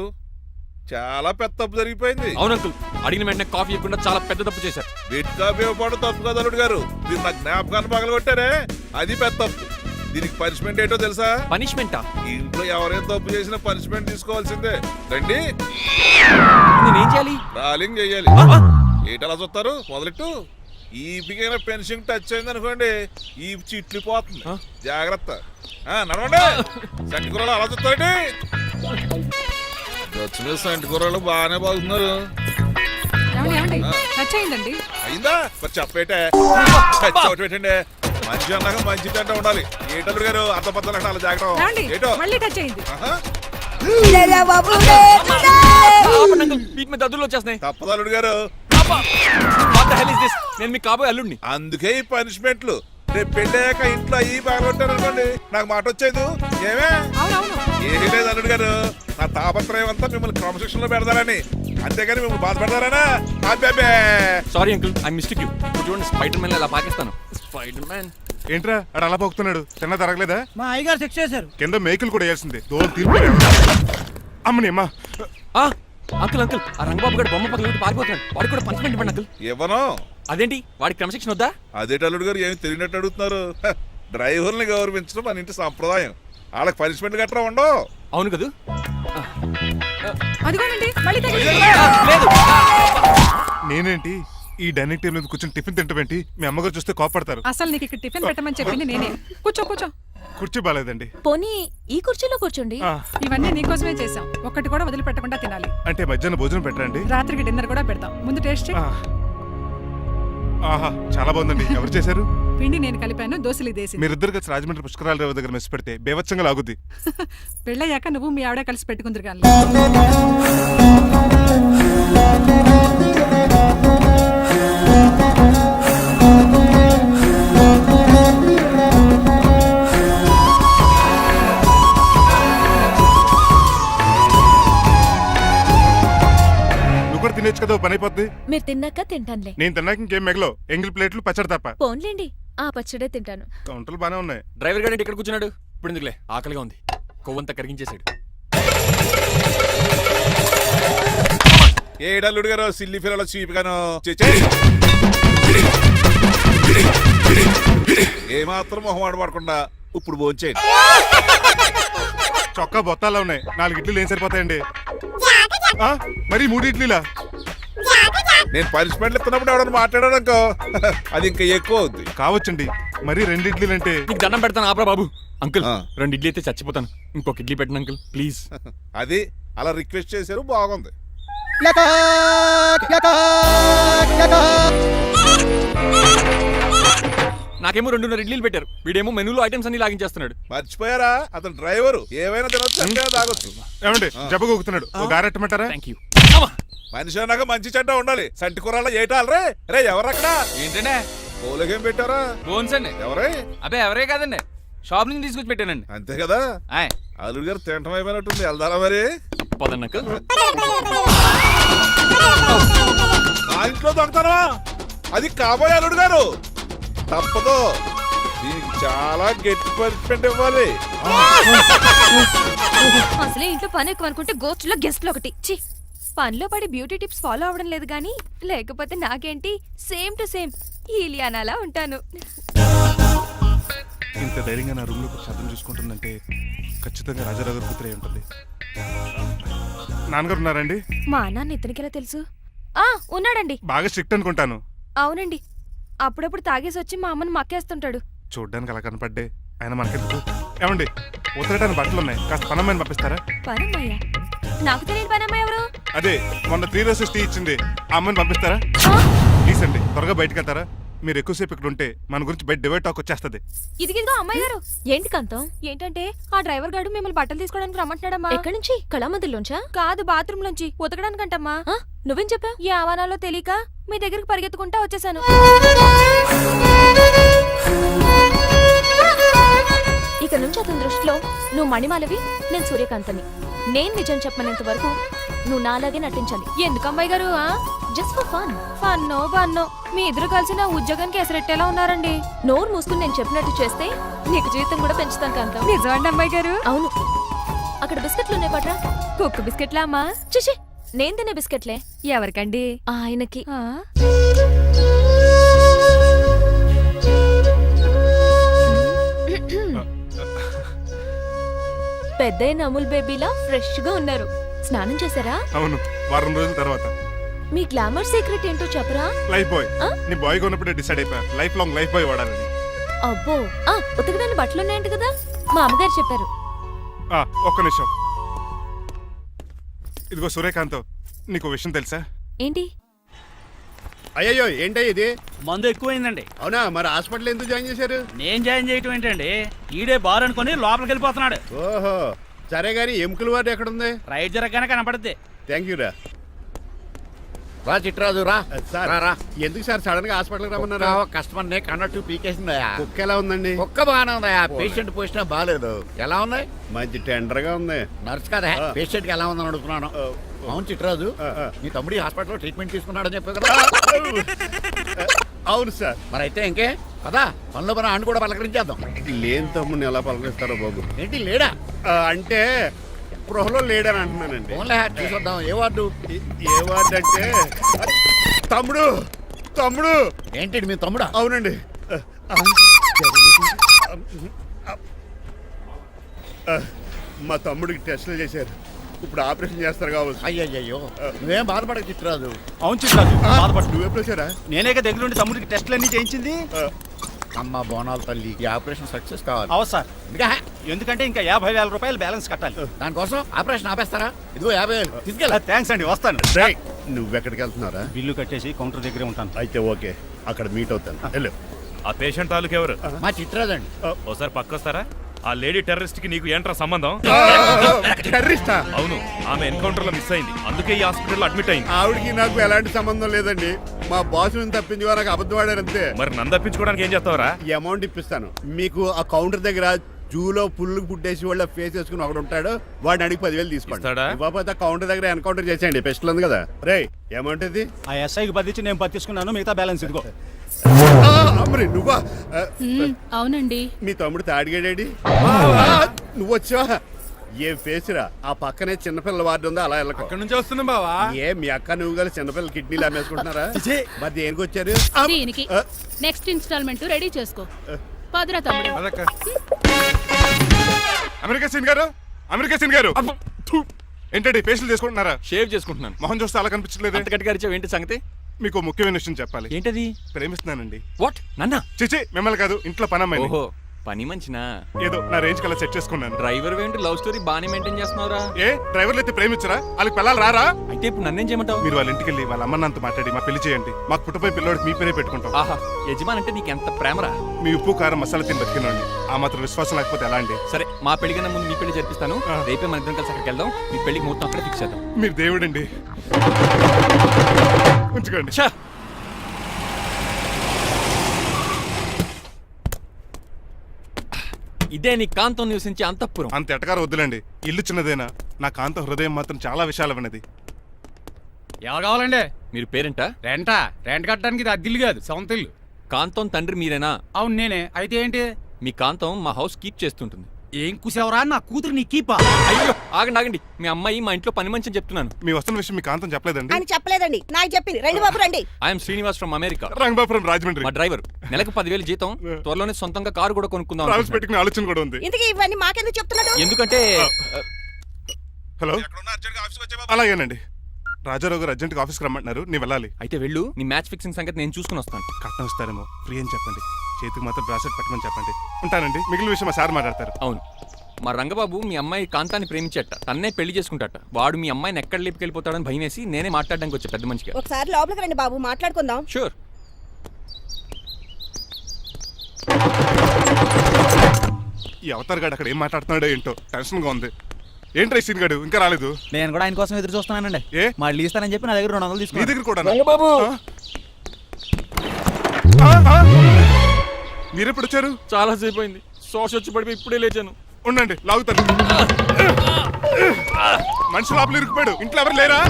చాలా పెద్ద తప్పు జరిగిపోయింది. అవును అంకుల్, అడిగిన వెంటనే కాఫీ ఇవ్వకుండా చాలా పెద్ద తప్పు చేశారు. బిట్ కాఫీ ఇవ్వడం తప్పు కదా అల్లుడు గారు, మీరు నా జ్ఞాపకాన్ని పగలగొట్టారే, అది పెద్ద తప్పు. దీనికి పనిష్మెంట్ ఏంటో తెలుసా? పనిష్మెంటా? ఇంట్లో ఎవరైనా తప్పు చేసినా పనిష్మెంట్ తీసుకోవాల్సిందే. రండి, నేనేం చేయాలి? రాలింగ్ చెయ్యాలి. ఏటలా చూస్తారు? మొదలెట్టు. ఈ పికైన పెన్షన్ టచ్ అయింది అనుకోండి, ఈ చిట్లు పోతుంది. జాగ్రత్త. నడవండి. సంటి కూరలు అలా చూస్తారండి. వచ్చిన సంటి కూరలు బాగానే బాగుతున్నారు. టచ్ అయిందండి. అయిందా? మరి చెప్పేటే పెట్టండి. మంచి అన్నాక మంచి తింట ఉండాలి. ఏటల్లుడు గారు అర్థపద్ధతులు అలా జాగ్రత్త. ఏటో మళ్ళీ టచ్ అయింది. దద్దులు వచ్చేస్తున్నాయి. తప్పదల్లుడు గారు, నేను మీ కాబోయే అల్లుడిని. అందుకే ఈ పనిష్మెంట్లు. రేపు పెళ్ళాక ఇంట్లో అయ్యి బాగుంటారు అనుకోండి, నాకు మాట వచ్చేది ఏమే? ఏమీ లేదు అల్లుడు గారు, నా తాపత్రయం అంతా మిమ్మల్ని క్రమశిక్షణలో పెడతారని, అంతేగాని మిమ్మల్ని బాధపడతారనా? అబ్బే. Sorry uncle, I mistake you. చూడండి, స్పైడర్ మ్యాన్ అలా పాకిస్తాను. స్పైడర్ మ్యాన్ ఏంట్రా అడు అలా పోతున్నాడు? తిన్న తరగలేదా? మా అయ్యగారు శిక్ష చేశారు. కింద మేకులు కూడా వేయాల్సిందే. దోలు తీర్పు అమ్మని అమ్మా. అంకుల్ అంకుల్, ఆ రంగబాబు గారు బొమ్మ పక్కన పారిపోతున్నాడు. వాడికి కూడా పనిష్మెంట్ ఇవ్వండి అంకుల్. ఇవ్వను. అదేంటి, వాడికి క్రమశిక్షణ వద్దా? అదేటి అల్లుడు గారు, ఏమి తెలియనట్టు అడుగుతున్నారు? డ్రైవర్ని గౌరవించడం మన ఇంటి సంప్రదాయం. వాళ్ళకి పనిష్మెంట్ గట్రా ఉండవు. అవును కదా? అదిగోనండి మళ్ళీ నేనేంటి ఈ డైనింగ్ టేబుల్ మీద కూర్చొని టిఫిన్ తింటామేంటి? మీ అమ్మగారు చూస్తే కోపడతారు. అసలు నీకు ఇక్కడ టిఫిన్ పెట్టమని చెప్పింది నేనే. కూర్చో కూర్చో. కుర్చీ బాలేదండి. పోనీ ఈ కుర్చీలో కూర్చోండి. ఇవన్నీ నీకోసమే చేసాం, ఒక్కటి కూడా వదిలిపెట్టకుండా తినాలి. అంటే మధ్యాహ్నం భోజనం పెట్టరండి? రాత్రికి డిన్నర్ కూడా పెడతాం. ముందు టేస్ట్ చేయి. ఆహా, చాలా బాగుందండి. ఎవరు చేశారు? పిండి నేను కలిపాను, దోశలు దేశం. మీరిద్దరు కలిసి రాజమండ్రి పుష్కరాల రేవు దగ్గర మెస్ పెడితే బేవచ్చంగా లాగుద్ది. పెళ్ళయ్యాక నువ్వు మీ ఆవిడ కలిసి పెట్టుకుందరు కానీ. తినేచ్చు కదా, పని అయిపోద్ది. మీరు తిన్నాక తింటానులే. నేను తిన్నాక ఇంకేం మిగలవు. ఎంగిల్ ప్లేట్లు పచ్చడి తప్ప. పోన్లేండి, ఆ పచ్చడే తింటాను. కౌంటర్లు బానే ఉన్నాయి. డ్రైవర్ గారు ఇక్కడ కూర్చున్నాడు. ఇప్పుడు ఎందుకులే, ఆకలిగా ఉంది. కొవ్వంతా కరిగించేశాడు. ఏడల్లుడు గారు, సిల్లి పిల్లలు చీపిగాను ఏమాత్రం మొహమాట పడకుండా ఇప్పుడు భోంచేయండి. చొక్కా బొత్తాల్లో ఉన్నాయి. 4 ఇడ్లీలు ఏం సరిపోతాయండి? మరి 3 ఇడ్లీలా? నేను పనిష్మెంట్లు ఇస్తున్నప్పుడు ఎవడన్నా మాట్లాడాడు అనుకో, అది ఇంకా ఎక్కువ అవుద్ది. కావచ్చండి, మరి 2 ఇడ్లీలు అంటే. నీకు దండం పెడతాను, ఆపరా బాబు. అంకుల్, 2 ఇడ్లీ అయితే చచ్చిపోతాను. ఇంకొక ఇడ్లీ పెట్టండి అంకుల్, ప్లీజ్. అది అలా రిక్వెస్ట్ చేశారు, బాగుంది. నాకేమో 2.5 ఇడ్లీలు పెట్టారు. వీడేమో మెనూలో ఐటమ్స్ అన్ని లాగించేస్తున్నాడు. మర్చిపోయారా, అతను డ్రైవరు. ఏమైనా తినొచ్చు, తాగొచ్చు. ఏమండి జబ్బగొక్కుతున్నాడు? ఓ గారెట్టమంటారా? Thank you. మనిషి అన్నాక మంచి చెడ్డ ఉండాలి. సంటి కూరలో ఏటాలరే. రే ఎవరక్కడ? ఏంటంటే పోలకేం పెట్టారా? బోన్స్ అండి. ఎవరే? అబ్బే ఎవరే కాదండి, షాప్ నుంచి తీసుకొచ్చి పెట్టానండి. అంతే కదా. అల్లుడు గారు తింటం అయిపోయినట్టుంది. వెళ్దారా మరి? పదండి అంకుల్. ఆ ఇంట్లో దొంగతనా? అది కాబోయే అల్లుడు గారు. తప్పదు, దీనికి చాలా గట్టి పనిష్మెంట్ ఇవ్వాలి. అసలే ఇంట్లో పని ఎక్కువ అనుకుంటే గోస్ట్లో గెస్ట్లు ఒకటి. చి, పనిలో పడి బ్యూటీ టిప్స్ ఫాలో అవ్వడం లేదు కానీ, లేకపోతే నాకేంటి సేమ్ టు సేమ్ ఈలియానాలా ఉంటాను. ఇంత ధైర్యంగా నా రూమ్ లో శబ్దం చూసుకుంటుందంటే ఖచ్చితంగా రాజారావు గారు కూతురే ఉంటుంది. నాన్నగారు ఉన్నారండి? మా నాన్న ఇతనికి ఎలా తెలుసు? ఉన్నాడండి. బాగా స్ట్రిక్ట్ అనుకుంటాను. అవునండి, అప్పుడప్పుడు తాగేసి వచ్చి మా అమ్మని మక్కేస్తుంటాడు. చూడ్డానికి అలా కనపడ్డే ఆయన మనకెందుకు? ఏమండి, ఉతరటానికి బట్టలు ఉన్నాయి, కాస్త పనమ్మని పంపిస్తారా? పనమ్మయ్య? నాకు తెలియని పనమ్మాయి ఎవరు? అదే మొన్న 3 రోజెస్ టీ ఇచ్చింది, ఆ అమ్మని పంపిస్తారా? ప్లీజ్ అండి, త్వరగా బయటకు వెళ్తారా? మీరు ఎక్కువసేపు ఇక్కడ ఉంటే మన గురించి బయట డివైడ్ టాక్ వచ్చేస్తుంది. ఇదిగిదిగో అమ్మాయి గారు. ఏంటి కాంతం? ఏంటంటే ఆ డ్రైవర్ గారు మిమ్మల్ని బట్టలు తీసుకోవడానికి రమ్మంటున్నాడమ్మా. ఎక్కడి నుంచి? కళామందిలోంచా? కాదు, బాత్రూమ్ లోంచి. ఉతకడానికంటమ్మా. నువ్వేం చెప్పావు? ఈ ఆవానాలో తెలియక మీ దగ్గరికి పరిగెత్తుకుంటా వచ్చేసాను. ఇక నుంచి అతని దృష్టిలో నువ్వు మణిమాలవి, నేను సూర్యకాంతని. నేను నిజం చెప్పనంత వరకు నువ్వు నాలాగే నటించాలి. ఎందుకు అమ్మాయి గారు? Just for fun. ఫన్నో బన్నో, మీ ఇద్దరు కలిసి నా ఉద్యోగానికి ఎసరెట్టేలా ఉన్నారండి. నోరు మూసుకుని నేను చెప్పినట్టు చేస్తే నీకు జీవితం కూడా పెంచుతాను కాంతం. నిజమండి అమ్మాయి గారు? అవును. అక్కడ బిస్కెట్లు ఉన్నాయి పట్రా. కుక్క బిస్కెట్లా అమ్మా? చూసి నేను తినే బిస్కెట్లే. ఎవరికండి? ఆయనకి. పెద్దయిన అమూల్ బేబీలా ఫ్రెష్ గా ఉన్నారు. స్నానం చేశారా? అవును, వారం రోజుల తర్వాత. మీ గ్లామర్ సీక్రెట్ ఏంటో చెప్పరా? Lifebuoy. ఆ? నీ బాయ్ కొన్నప్పుడే డిసైడ్ అయిపోయా లైఫ్ లాంగ్ లైఫ్ బాయ్ వాడాలని. అబ్బో, ఉతకడానికి బట్టలు ఉన్నాయంట కదా, మా అమ్మగారు చెప్పారు. ఒక్క నిమిషం. ఇదిగో సూర్యకాంత్, నీకు విషయం తెలుసా? ఏంటి? అయ్యయ్యో ఏంటయ్య ఇది? మందు ఎక్కువైందండి. అవునా, మరి హాస్పిటల్ ఎందుకు జాయిన్ చేశారు? నేను జాయిన్ చేయటం ఏంటండి, ఈడే బార్ అనుకుని లోపలికి వెళ్ళిపోతున్నాడు. ఓహో, సరే గాని ఎముకల వార్డు ఎక్కడుంది? రైట్ జరగగానే కనపడుద్ది. థ్యాంక్ యూ రా. రా చిట్రాజు రా. సార్ రా, రా. ఎందుకు సార్ సడన్ గా హాస్పిటల్కి రమ్మన్నారా? కస్టమర్ నే కన్నట్టు పీకేసిందయా. కుక్క ఎలా ఉందండి? ఒక్క బాగానే ఉందయా, పేషెంట్ పొజిషన్ బాగాలేదు. ఎలా ఉంది? మంచి టెండర్ గా ఉంది. నర్స్ కదా పేషెంట్ కి ఎలా ఉందని అడుగుతున్నాను. అవును చిట్రాజు, ఆ. నీ తమ్ముడి హాస్పిటల్లో ట్రీట్మెంట్ తీసుకున్నాడని చెప్పావు కదా. అవును సార్. మరి అయితే ఇంకే పదా పనులు పని ఆండు కూడా పలకరించేద్దాం. లేని తమ్ముడిని ఎలా పలకరిస్తారో బాబు. ఏంటి లేడా? అంటే గృహలో లేడని అంటున్నానండి. ఫోన్లే చూసొద్దాం. ఏ వార్డు? ఏ వార్డు అంటే తమ్ముడు తమ్ముడు. ఏంటి మీ తమ్ముడా? అవునండి. మా తమ్ముడికి టెస్టులు చేశారు, ఇప్పుడు ఆపరేషన్ చేస్తారు కావచ్చు. అయ్యయ్యో, నువ్వేం బాధపడక చిట్రాజు. అవును చిట్రాజు, బాధపడు. నువ్వు ఎప్పుడు వచ్చారా? నేనే దగ్గర ఉండి తమ్ముడికి టెస్టులన్నీ చేయించింది. అమ్మ బోనాల తల్లి, ఈ ఆపరేషన్ సక్సెస్ కావాలి. అవు సార్, ఇంకా ఎందుకంటే ఇంకా 50,000 రూపాయలు బ్యాలెన్స్ కట్టాలి. దానికోసం ఆపరేషన్ ఆపేస్తారా? ఇదిగో 50,000 తీసుకెళ్ళ. థ్యాంక్స్ అండి, వస్తాను. నువ్వెక్కడికి వెళ్తున్నారా? బిల్లు కట్టేసి కౌంటర్ దగ్గరే ఉంటాను. అయితే ఓకే, అక్కడ మీట్ అవుతాను. వెళ్ళు. ఆ పేషెంట్ తాలూకు ఎవరు? మా చిట్రాజు అండి. ఓసారి పక్కొస్తారా? ఆ లేడీ టెర్రరిస్ట్ కి నీకు ఏంట్రా సంబంధం? టెర్రరిస్టా? అవును, ఆమె ఎన్కౌంటర్ లో మిస్ అయింది, అందుకే ఈ హాస్పిటల్ అడ్మిట్ అయింది. ఆవిడికి నాకు ఎలాంటి సంబంధం లేదండి. మా బాస్ నుంచి తప్పించి నాకు అబద్ధం ఆడారు అంతే. మరి నన్ను తప్పించుకోవడానికి ఏం చేస్తావరా? ఈ అమౌంట్ ఇప్పిస్తాను మీకు. ఆ కౌంటర్ దగ్గర జూలో పుల్లు పుట్టేసి వాళ్ళ ఫేస్ వేసుకుని ఒకడు ఉంటాడు, వాడిని అడిగి 10,000 తీసుకోండి. ఇవ్వకపోతే కౌంటర్ దగ్గర ఎన్కౌంటర్ చేసేయండి, పెస్టల్ ఉంది కదా. రే అమౌంట్ ఇది? ఆ ఎస్ఐకి బదిలించి నేను తీసుకున్నాను, మిగతా బ్యాలెన్స్ ఇదిగో. అమ్మరి నువ్వా? అవునండి. మీ తమ్ముడు తాడిగాడేడి? నువ్వు వచ్చావా? ఏ ఫేస్ రా. ఆ పక్కనే చిన్నపిల్లల వార్డు ఉందా, అలా వెళ్ళకు. అక్కడ నుంచి వస్తున్నాం బావా. ఏ మీ అక్క నువ్వు గల చిన్నపిల్లల కిడ్నీలు అమ్మేసుకుంటున్నారా? మరి దేనికి వచ్చారు? దీనికి నెక్స్ట్ ఇన్స్టాల్మెంట్ రెడీ చేసుకో. పదరా తమ్ముడు. అమెరికా సీన్ గారు, అమెరికా సీన్ గారు, ఏంటండి ఫేషియల్ చేసుకుంటున్నారా? షేవ్ చేసుకుంటున్నాను. మొహం చూస్తే అలా కనిపించలేదు. అంత గట్టిగా అరిచావు, ఏంటి సంగతి? మీకు ముఖ్యమైన విషయం చెప్పాలి. ఏంటది? ప్రేమిస్తున్నానండి. వాట్? నన్నా? చిచి, మిమ్మల్ని కాదు, ఇంట్లో పనమ్మాయి. ఓహో, పని మంచినా? ఏదో నా రేంజ్ కల్లా సెట్ చేసుకున్నాను. డ్రైవర్ ఏంటి లవ్ స్టోరీ బాగానే మెయింటైన్ చేస్తున్నావురా? ఏ డ్రైవర్లు అయితే ప్రేమించరా? వాళ్ళకి పిల్లలు రారా? అయితే ఇప్పుడు నన్నేం చేయమంటావు? మీరు వాళ్ళ ఇంటికి వెళ్ళి వాళ్ళ అమ్మ నాన్నతో మాట్లాడి మా పెళ్లి చేయండి. మాకు పుట్టపోయి పిల్లోడికి మీ పేరే పెట్టుకుంటాం. ఆహా, యజమాన్ అంటే నీకు ఎంత ప్రేమరా? మీ ఉప్పు కారం మసాలా తిని బతికినండి. ఆ మాత్రం విశ్వాసం లేకపోతే ఎలా అండి? సరే, మా పెళ్లి కన్నా ముందు మీ పెళ్లి జరిపిస్తాను. రేపే మన ఇద్దరం కలిసి అక్కడికి వెళ్దాం. మీ పెళ్లికి ముహూర్తం అక్కడే ఫిక్స్ చేద్దాం. మీరు దేవుడండి, ఉంచుకోండి. ఇదే నీ కాంతం నివసించే అంతఃపురం. అంత ఎటకారం వద్దులండి, ఇల్లు చిన్నదేనా, నా కాంత హృదయం మాత్రం చాలా విశాలమైనది. ఎవరు కావాలండి? మీరు పేరెంటా? రెంటా? రెంట్ కట్టడానికి ఇది అద్దిల్లు కాదు, సొంత ఇల్లు. కాంతం తండ్రి మీరేనా? అవును నేనే. అయితే ఏంటి? మీ కాంతం మా హౌస్ కీప్ చేస్తుంటుంది. ఏం కూసావరా? నా కూతురు నీ కీపా? అయ్యో, ఆగండి ఆగండి, మీ అమ్మాయి మా ఇంట్లో పని మంచి అని చెప్తున్నాను. మీ వస్తున్న విషయం మీ కాంతం చెప్పలేదండి? అని చెప్పలేదండి, నాకు చెప్పింది. రండి బాబు రండి. I'm Srinivas from America. Rangabapuram Rajahmundry. మా డ్రైవర్. నెలకు 10,000 జీతం. త్వరలోనే సొంతంగా కారు కూడా కొనుక్కుందాం. ట్రావెల్స్ పెట్టుకునే ఆలోచన కూడా ఉంది. ఇంతకీ ఇవన్నీ మాకెందుకు చెప్తున్నాడు? ఎందుకంటే హలో, అలాగేనండి. రాజారావు గారు అర్జెంట్గా ఆఫీస్కి రమ్మంటున్నారు, నీ వెళ్ళాలి. అయితే వెళ్ళు, నీ మ్యాచ్ ఫిక్సింగ్ సంగతి నేను చూసుకుని వస్తాను. కట్నం ఇస్తారేమో, ఫ్రీ అని చెప్పండి. చేతికి మాత్రం బ్రాసెట్ పెట్టమని చెప్పండి. ఉంటానండి. మిగిలిన విషయం మా సార్ మాట్లాడతారు. అవును, మా రంగబాబు మీ అమ్మాయి కాంతాన్ని ప్రేమించట, తన్నే పెళ్లి చేసుకుంటాట. వాడు మీ అమ్మాయిని ఎక్కడ లేపుకెళ్ళిపోతాడని భయం వేసి నేనే మాట్లాడడానికి వచ్చా పెద్ద మనిషిగా. ఒకసారి లోపలికి రండి బాబు, మాట్లాడుకుందాం. షూర్. ఈ అవతార్ గాడు అక్కడ ఏం మాట్లాడుతున్నాడో ఏంటో టెన్షన్గా ఉంది. ఏంట్రా సీన్ గాడు ఇంకా రాలేదు? నేను కూడా ఆయన కోసం ఎదురు చూస్తున్నానండి. ఏ మళ్ళీ ఇస్తానని చెప్పి నా దగ్గర 200 మీ తీసుకున్నాను. దగ్గర కూడా? మీరెప్పుడు వచ్చారు? చాలా సేపు అయింది. సోష వచ్చి పడిపోయి ఇప్పుడే లేచాను. ఉండండి, లాగుతాను. మనిషి లోపల ఇరుక్కుపోయాడు, ఇంట్లో ఎవరు లేరా?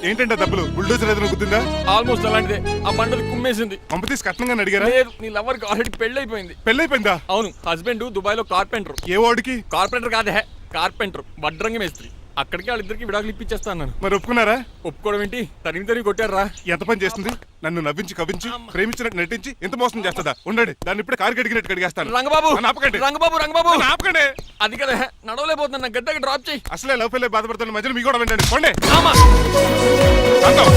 ఏంటంటే డబ్బులు బుల్డోజర్ ఏదైనా గుర్తుందా? ఆల్మోస్ట్ అలాంటిదే. ఆ బండలు కుమ్మేసింది. పంపతీసి కట్నంగా అడిగారా? లేదు, నీ లవర్ కి ఆల్రెడీ పెళ్ళైపోయింది. పెళ్ళైపోయిందా? అవును, హస్బెండ్ దుబాయ్ లో కార్పెంటర్. ఏ వాడికి? కార్పెంటర్ కాదే, కార్పెంటర్, వడ్రంగి మేస్త్రి. అక్కడికి వాళ్ళిద్దరికి విడాకులు ఇప్పించేస్తాను. మరి ఒప్పుకున్నారా? ఒప్పుకోవడం ఏంటి, తరిమి కొట్టారా. ఎంత పని చేస్తుంది? నన్ను నవ్వించి కవించి ప్రేమించినట్టు నటించి ఎంత మోసం చేస్తుందా? ఉండండి, దాన్ని ఇప్పుడే కారు కడిగినట్టు కడిగేస్తాను. రంగబాబు, నన్ను ఆపకండి. రంగబాబు, నన్ను ఆపకండి. అది కదా నడవలేకపోతున్నా, గద్దకి డ్రాప్ చేయి. అసలే లవ్ ఫెయిల్ బాధపడుతున్న మధ్యలో మీ కూడా వెంటండి. పోండి. ఆమా. శాంతం.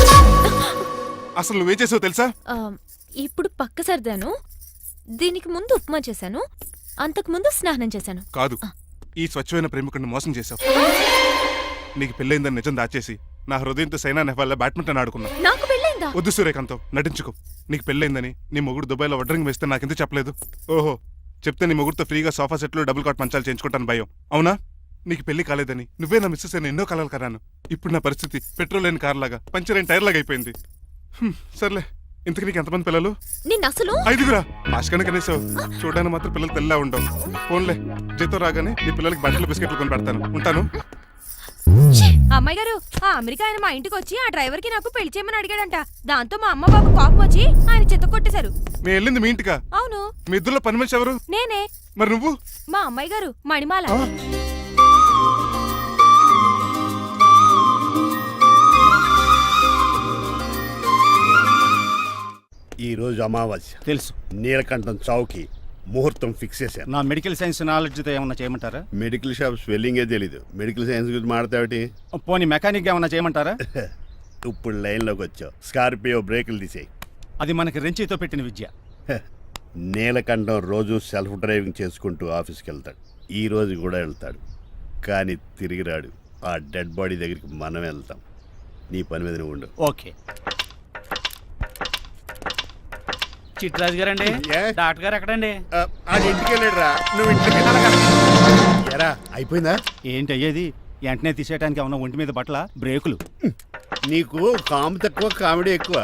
అసలు నువ్వేం చేసావు తెలుసా? ఇప్పుడు పక్క సర్దాను. దీనికి ముందు ఉప్మా చేశాను, అంతకు ముందు స్నానం చేశాను. కాదు, ఈ స్వచ్ఛమైన ప్రేమికుడిని మోసం చేశావు. నీకు పెళ్ళైందని నిజం దాచేసి నా హృదయంతో సైనా నెహ్వాల్ బ్యాడ్మింటన్ ఆడుకున్నా. నాకు పెళ్ళైందా? వద్దు సూర్యకాంతం, నటించుకో. నీకు పెళ్ళైందని నీ మొగుడు దుబాయ్లో వడ్రంగి వేస్తే నాకెందుకు చెప్పలేదు? ఓహో, చెప్తే నీ మొగుడుతో ఫ్రీగా సోఫా సెట్లు డబుల్ కాట్ మంచాలు చేయించుకుంటాను భయం. అవునా? నీకు పెళ్లి కాలేదని నువ్వే నా మిస్సెస్ అని ఎన్నో కలలు కరాను. ఇప్పుడు నా పరిస్థితి పెట్రోల్ లేని కార్ లాగా, పంచర్ అయిన టైర్ లాగా అయిపోయింది. సర్లే, ఇంతకు నీకు ఎంతమంది పిల్లలు? నిన్న అసలు 5గురా. ఆశకనే కనీసం చూడడానికి మాత్రం పిల్లలు తెల్లా ఉండవు. ఫోన్లే, జీతం రాగానే నీ పిల్లలకి బట్టలు బిస్కెట్లు కొని పెడతాను. ఉంటాను. అమ్మాయి గారు, ఆ అమెరికా ఆయన మా ఇంటికి వచ్చి ఆ డ్రైవర్ కి నాకు పెళ్లి చేయమని అడిగాడంట. దాంతో మా అమ్మ బాబు కోపం వచ్చి ఆయన చెత్త కొట్టేశారు. నేను వెళ్ళింది మీ ఇంటికా? అవును. మీ ఇద్దరులో పని మనిషి ఎవరు? నేనే. మరి నువ్వు? మా అమ్మాయి గారు మణిమాల. ఈ రోజు అమావాస్య తెలుసు. నీలకంఠం చౌకి ముహూర్తం ఫిక్స్ చేశాను. నా మెడికల్ సైన్స్ నాలెడ్జ్తో ఏమన్నా చేయమంటారా? మెడికల్ షాప్ స్వెల్లింగే తెలీదు, మెడికల్ సైన్స్ గురించి మాడతావిటి. పోనీ మెకానిక్ ఏమన్నా చేయమంటారా? ఇప్పుడు లైన్లోకి వచ్చావు. స్కార్పియో బ్రేకులు తీసేయి. అది మనకి రెంచితో పెట్టిన విద్య. నీలకంఠం రోజు సెల్ఫ్ డ్రైవింగ్ చేసుకుంటూ ఆఫీస్కి వెళ్తాడు. ఈ రోజు కూడా వెళ్తాడు, కానీ తిరిగి రాడు. ఆ డెడ్ బాడీ దగ్గరికి మనం వెళ్తాం. నీ పని మీద నువ్వు ఉండు. ఓకే. చిట్రాజు గారండి, ఏ? డాక్టర్ గారు ఎక్కడండి? అది ఇంటికి వెళ్ళాడు రా, నువ్వు ఇంటికి ఎరా. అయిపోయిందా? ఏంటి అయ్యేది? వెంటనే తీసేయడానికి ఏమన్నా ఒంటి మీద బట్టల బ్రేకులు? నీకు కాము తక్కువ, కామెడీ ఎక్కువ.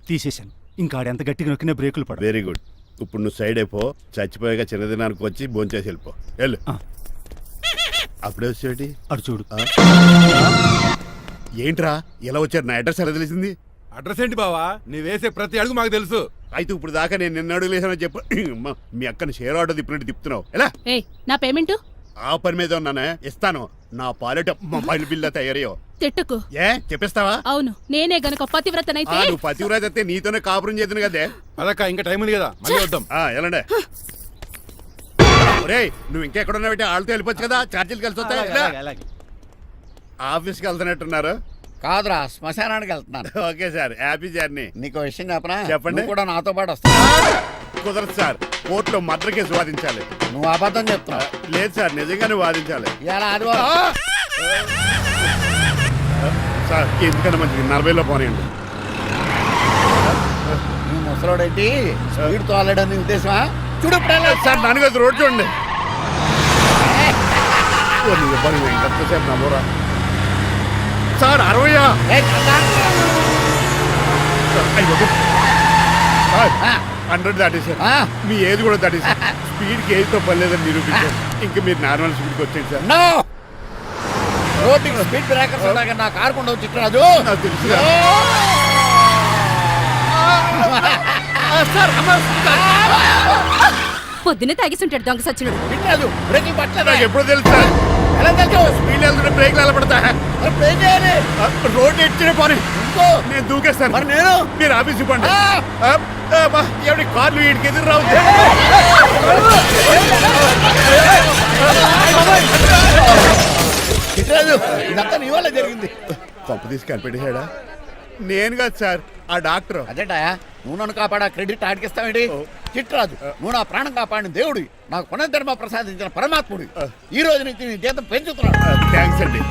తీసేశాను. ఇంకా ఆడెంత గట్టిగా నొక్కిన బ్రేకులు పడ. Very good. ఇప్పుడు నువ్వు సైడ్ అయిపో. చచ్చిపోయాక చిన్నదినానికి వచ్చి భోంచేసి వెళ్ళిపో. వెళ్ళు. అప్పుడే వచ్చేటి అటు చూడు. ఏంట్రా ఇలా వచ్చారు? నా అడ్రస్ ఎలా తెలిసింది? అడ్రస్ ఏంటి బావా? నీ వేసే ప్రతి అడుగు మాకు తెలుసు. అయితే ఇప్పుడు దాకా నేను నిన్న అడుగులేసానని చెప్పు. మీ అక్కని షేర్ ఆర్డర్ తిప్పినట్టు తిప్పుతున్నావు. ఎలా? ఏయ్, నా పేమెంట్ ఆ పని మీద ఉన్నానే, ఇస్తాను. నా పాలెట మొబైల్ బిల్లా తయారయ్యో. తిట్టుకు. ఏ చెప్పిస్తావా? అవును, నేనే గనక పతివ్రతనైతే. నువ్వు పతివ్రాజ్ అయితే నీతోనే కాపురం చేద్దును కదే. అదక్క, ఇంకా టైం ఉంది కదా, మళ్ళీ వద్దాం. ఎలాండే? ఒరేయ్, నువ్వు ఇంకెక్కడున్నావు? వాళ్ళతో వెళ్ళిపోవచ్చు కదా, ఛార్జీలు కలిసి వస్తాయి. ఆఫీస్కి వెళ్తున్నట్టున్నారు. కాదురా, శ్మశానానికి వెళ్తున్నాను. Okay sir, happy journey. నీకు విషయం చెప్పనా? చెప్పండి. కూడా నాతో పాటు వస్తా. కుదరదు సార్, కోర్టులో మర్డర్ కేసు వాదించాలి. నువ్వు అబద్ధం చెప్తున్నావు. లేదు సార్, నిజంగానే వాదించాలి. ఇలా ఆదివారం సార్, ఎందుకన్నా మంచిది 40లో పోనీయండి. నీ ముసలోడేంటి స్పీడ్ తోలడని ఉద్దేశమా? చూడు సార్, నాన్నగారు రోడ్ చూడండి. ఎంతసేపు నమ్మరా సార్? 60 100 దాటేశారు. మీ ఏది కూడా దాటేశారు. స్పీడ్కి ఏదితో పని లేదని నిరూపించారు. ఇంకా మీరు నార్మల్ స్పీడ్కి వచ్చేది సార్. రోడ్డుకి స్పీడ్ బ్రేకర్స్ ఉండగా నా కారు కొండ చిట్టరాజు. నాకు తెలుసు పొద్దున్నే తాగిస్తుంటాడు దొంగ సచ్చినుడు. చిట్టరాజు బ్రేకింగ్ పట్టలేదు. నాకు ఎప్పుడో తెలుసు సార్. ఎలా తెలుసు? స్పీడ్ వెళ్తుంటే బ్రేక్లు ఎలా పడతా? ఏం చేయాలి? రోడ్డు ఎచ్చిన పోనీ ఇంకో నేను దూకేస్తాను. మరి నేను? మీరు ఆఫీస్ ఇవ్వండి. ఎవరి కార్లు వీడికి ఎదురు రావు. చిట్టరాజు, ఇదంతా నీ వల్ల జరిగింది. కొంప తీసి కనిపెట్టేశాడా? నేను కాదు సార్, ఆ డాక్టర్. అదేంటా, నువ్వు నన్ను కాపాడా క్రెడిట్ ఆడికిస్తావేంటి? చిట్టరాజు, నువ్వు నా ప్రాణం కాపాడిన దేవుడి, నాకు పునర్ధర్మ ప్రసాదించిన పరమాత్ముడి. ఈ రోజు నుంచి నీ జీతం పెంచుతున్నాడు. థ్యాంక్స్ అండి.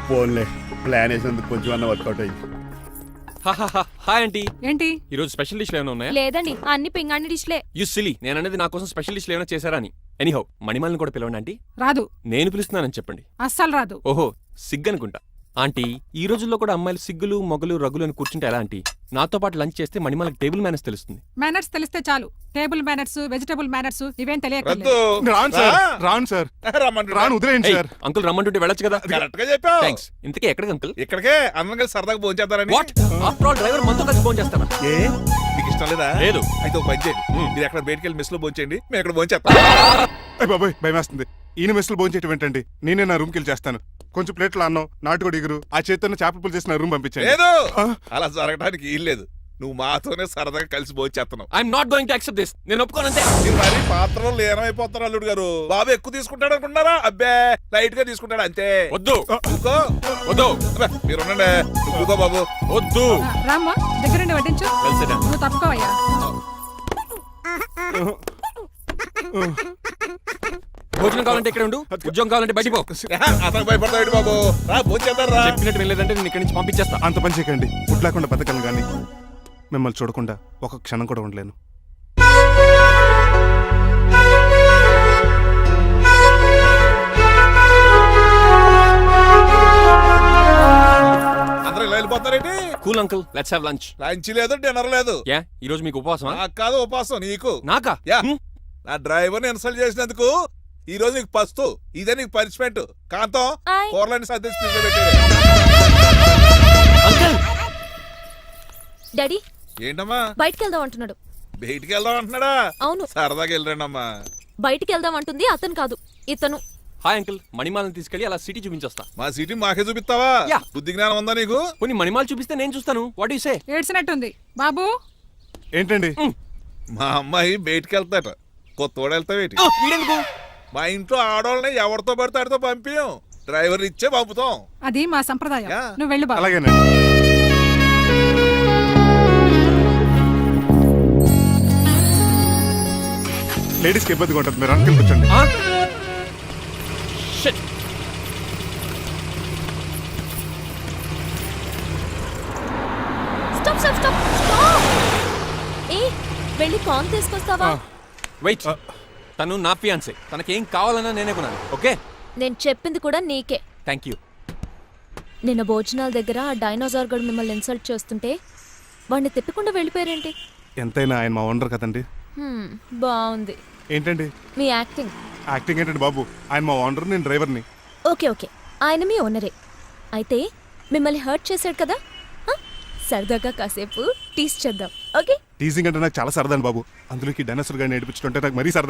ఫోన్లే, ప్లాన్ వేసినందుకు కొంచెం అన్న వర్కౌట్ అయింది. Hi aunty. ఏంటి ఈ రోజు స్పెషల్ డిష్లు ఏమైనా ఉన్నాయా? లేదండి, అన్ని పింగాణి డిష్లే. యు సిలీ, నేను అనేది నా కోసం స్పెషల్ డిష్లు ఏమైనా చేశారా అని. ఎనీహౌ, మణిమాలని కూడా పిలవండి ఆంటీ. రాదు. నేను పిలుస్తున్నానని చెప్పండి. అస్సలు రాదు. ఓహో, సిగ్గనుకుంటా. ఆంటీ ఈ రోజుల్లో కూడా అమ్మాయిలు సిగ్గులు మొగలు రగులు అని కూర్చుంటే ఎలా ఆంటీ? నాతో పాటు లంచ్ చేస్తే మణిమాలకి టేబుల్ మేనేజ్ తెలుస్తుంది. మేనర్స్ తెలిస్తే చాలు. టేబుల్ మేనర్స్, వెజిటబుల్ మేనర్స్ ఇవేం తెలియదు. రాను సార్, రాను సార్, రాను, వదిలేయండి సార్. అంకుల్ రమ్మంటుంటే వెళ్ళొచ్చు కదా. కరెక్ట్ గా చెప్పావు. థ్యాంక్స్. ఇంతకీ ఎక్కడికి అంకుల్? ఇక్కడికే అందరం కలిసి సరదాగా భోంచేద్దారని. వాట్ ఆఫ్టర్ ఆల్ డ్రైవర్ మనతో కలిసి ఫోన్ చేస్తాను. ఏ మీకు ఇష్టం లేదా? లేదు. అయితే ఒక పని చేయండి, మీరు ఎక్కడ బయటికి వెళ్ళి మెస్ లో భోంచేయండి, మేము ఎక్కడ భోంచేస్తాం. అయ్య బాబాయ్ భయం వేస్తుంది. ఈయన మెస్సులు భోంచేయటం ఏంటండి? నేనే నా రూమ్కి వెళ్ళి చేస్తాను. కొంచెం ప్లేట్లు అన్నం, నాటుకోడి ఇగురు, ఆ చేతితో చేపల పులుసు చేసిన రూమ్ పంపించాను. లేదు, అలా జరగడానికి ఏం లేదు. నువ్వు మాతోనే సరదాగా కలిసి భోంచేస్తున్నావు. I'm not going to accept this. నేను ఒప్పుకోనంతే. మీరు మరి పాత్రలో లీనమైపోతారు అల్లుడు గారు. బాబు ఎక్కువ తీసుకుంటాడు అనుకుంటారా? అబ్బే లైట్ గా తీసుకుంటాడు అంతే. వద్దు ఊకో. వద్దు. అబ్బే, మీరు ఉండండి. ఊకో బాబు. వద్దు. రామ్మా, దగ్గరుండి వడ్డించు. Well said. నువ్వు తప్పుకోవయ్యా. భోజనం కావాలంటే ఇక్కడ ఉండు, ఉద్యోగం కావాలంటే బయటికి పో. అతను భయపడతాడు బాబు. రా భోంచేద్దాం రా. చెప్పినట్టు వెళ్ళలేదంటే నేను ఇక్కడి నుంచి పంపించేస్తా. అంత పని చేయకండి. ఫుడ్ లేకుండా బతకలను కానీ మిమ్మల్ని చూడకుండా ఒక క్షణం కూడా ఉండలేను. అందరూ ఇలా వెళ్ళిపోతారేంటి? Cool uncle, let's have lunch. Lunch లేదు, డిన్నర్ లేదు. యా ఈ రోజు మీకు ఉపవాసమా? నాకు కాదు ఉపవాసం, నీకు. నాకా? యా, నా డ్రైవర్ ని ఇన్సల్ట్ చేసినందుకు ఈ రోజు నీకు పస్తు, ఇదే నీకు పనిష్మెంట్. కాంతం ఆయ్. కూరలని సర్దేసి ఫ్రిడ్జ్లో పెట్టేది. అంకుల్ డాడీ ఏంటమ్మా బయటికి వెళ్దాం అంటున్నాడు. బయటికి వెళ్దాం అంటున్నాడా? అవును, సరదాగా వెళ్ళరండి అమ్మా. బయటికి వెళ్దాం అంటుంది అతను కాదు, ఇతను. హాయ్ అంకుల్, మణిమాలను తీసుకెళ్లి అలా సిటీ చూపించొస్తా. మా సిటీ మాకే చూపిస్తావా? యా. బుద్ధి జ్ఞానం ఉందా నీకు? కొన్ని మణిమాలు చూపిస్తే నేను చూస్తాను. What you say? ఏడ్చినట్టుంది బాబు. ఏంటండి? మా అమ్మాయి బయటికి వెళ్తాట, కొత్తోడు వెళ్తావేటి? వీడెందుకు? మా ఇంట్లో ఆడవాళ్ళని ఎవరితో పడితే ఆడితో పంపించం, డ్రైవర్ ఇచ్చే పంపుతాం. అది మా సంప్రదాయం. యా. నువ్వు వెళ్ళు బాబు. అలాగేనండి. లేడీస్కి ఇబ్బందిగా ఉంటుంది, మీరు అంకుల్ కూర్చోండి. Shit. Stop stop stop stop. ఏ వెళ్ళి కాన్ తీసుకొస్తావా? వెయిట్. తను నా ఫియాన్సే, తనకేం కావాలన్నా నేనే కొనాలి. ఓకే, నేను చెప్పింది కూడా నీకే. Thank you. నిన్న భోజనాల దగ్గర ఆ డైనోసార్ గడు మిమ్మల్ని ఇన్సల్ట్ చేస్తుంటే వాడిని తిప్పకుండా వెళ్ళిపోయారేంటి? ఎంతైనా ఆయన మా ఓనర్ కదండి. బాగుంది ఏంటండి మీ యాక్టింగ్. యాక్టింగ్ ఏంటండి బాబు? ఆయన మా ఓనర్, నేను డ్రైవర్ని. ఓకే ఓకే, ఆయన మీ ఓనరే. అయితే మిమ్మల్ని హర్ట్ చేశాడు కదా, సరదాగా కాసేపు టీస్ చేద్దాం. ఓకే, టీజింగ్ అంటే నాకు చాలా సరదా అండి బాబు. అందులోకి డైనోసార్ గారిని ఏడిపించుకుంటే నాకు మరీ సరదా.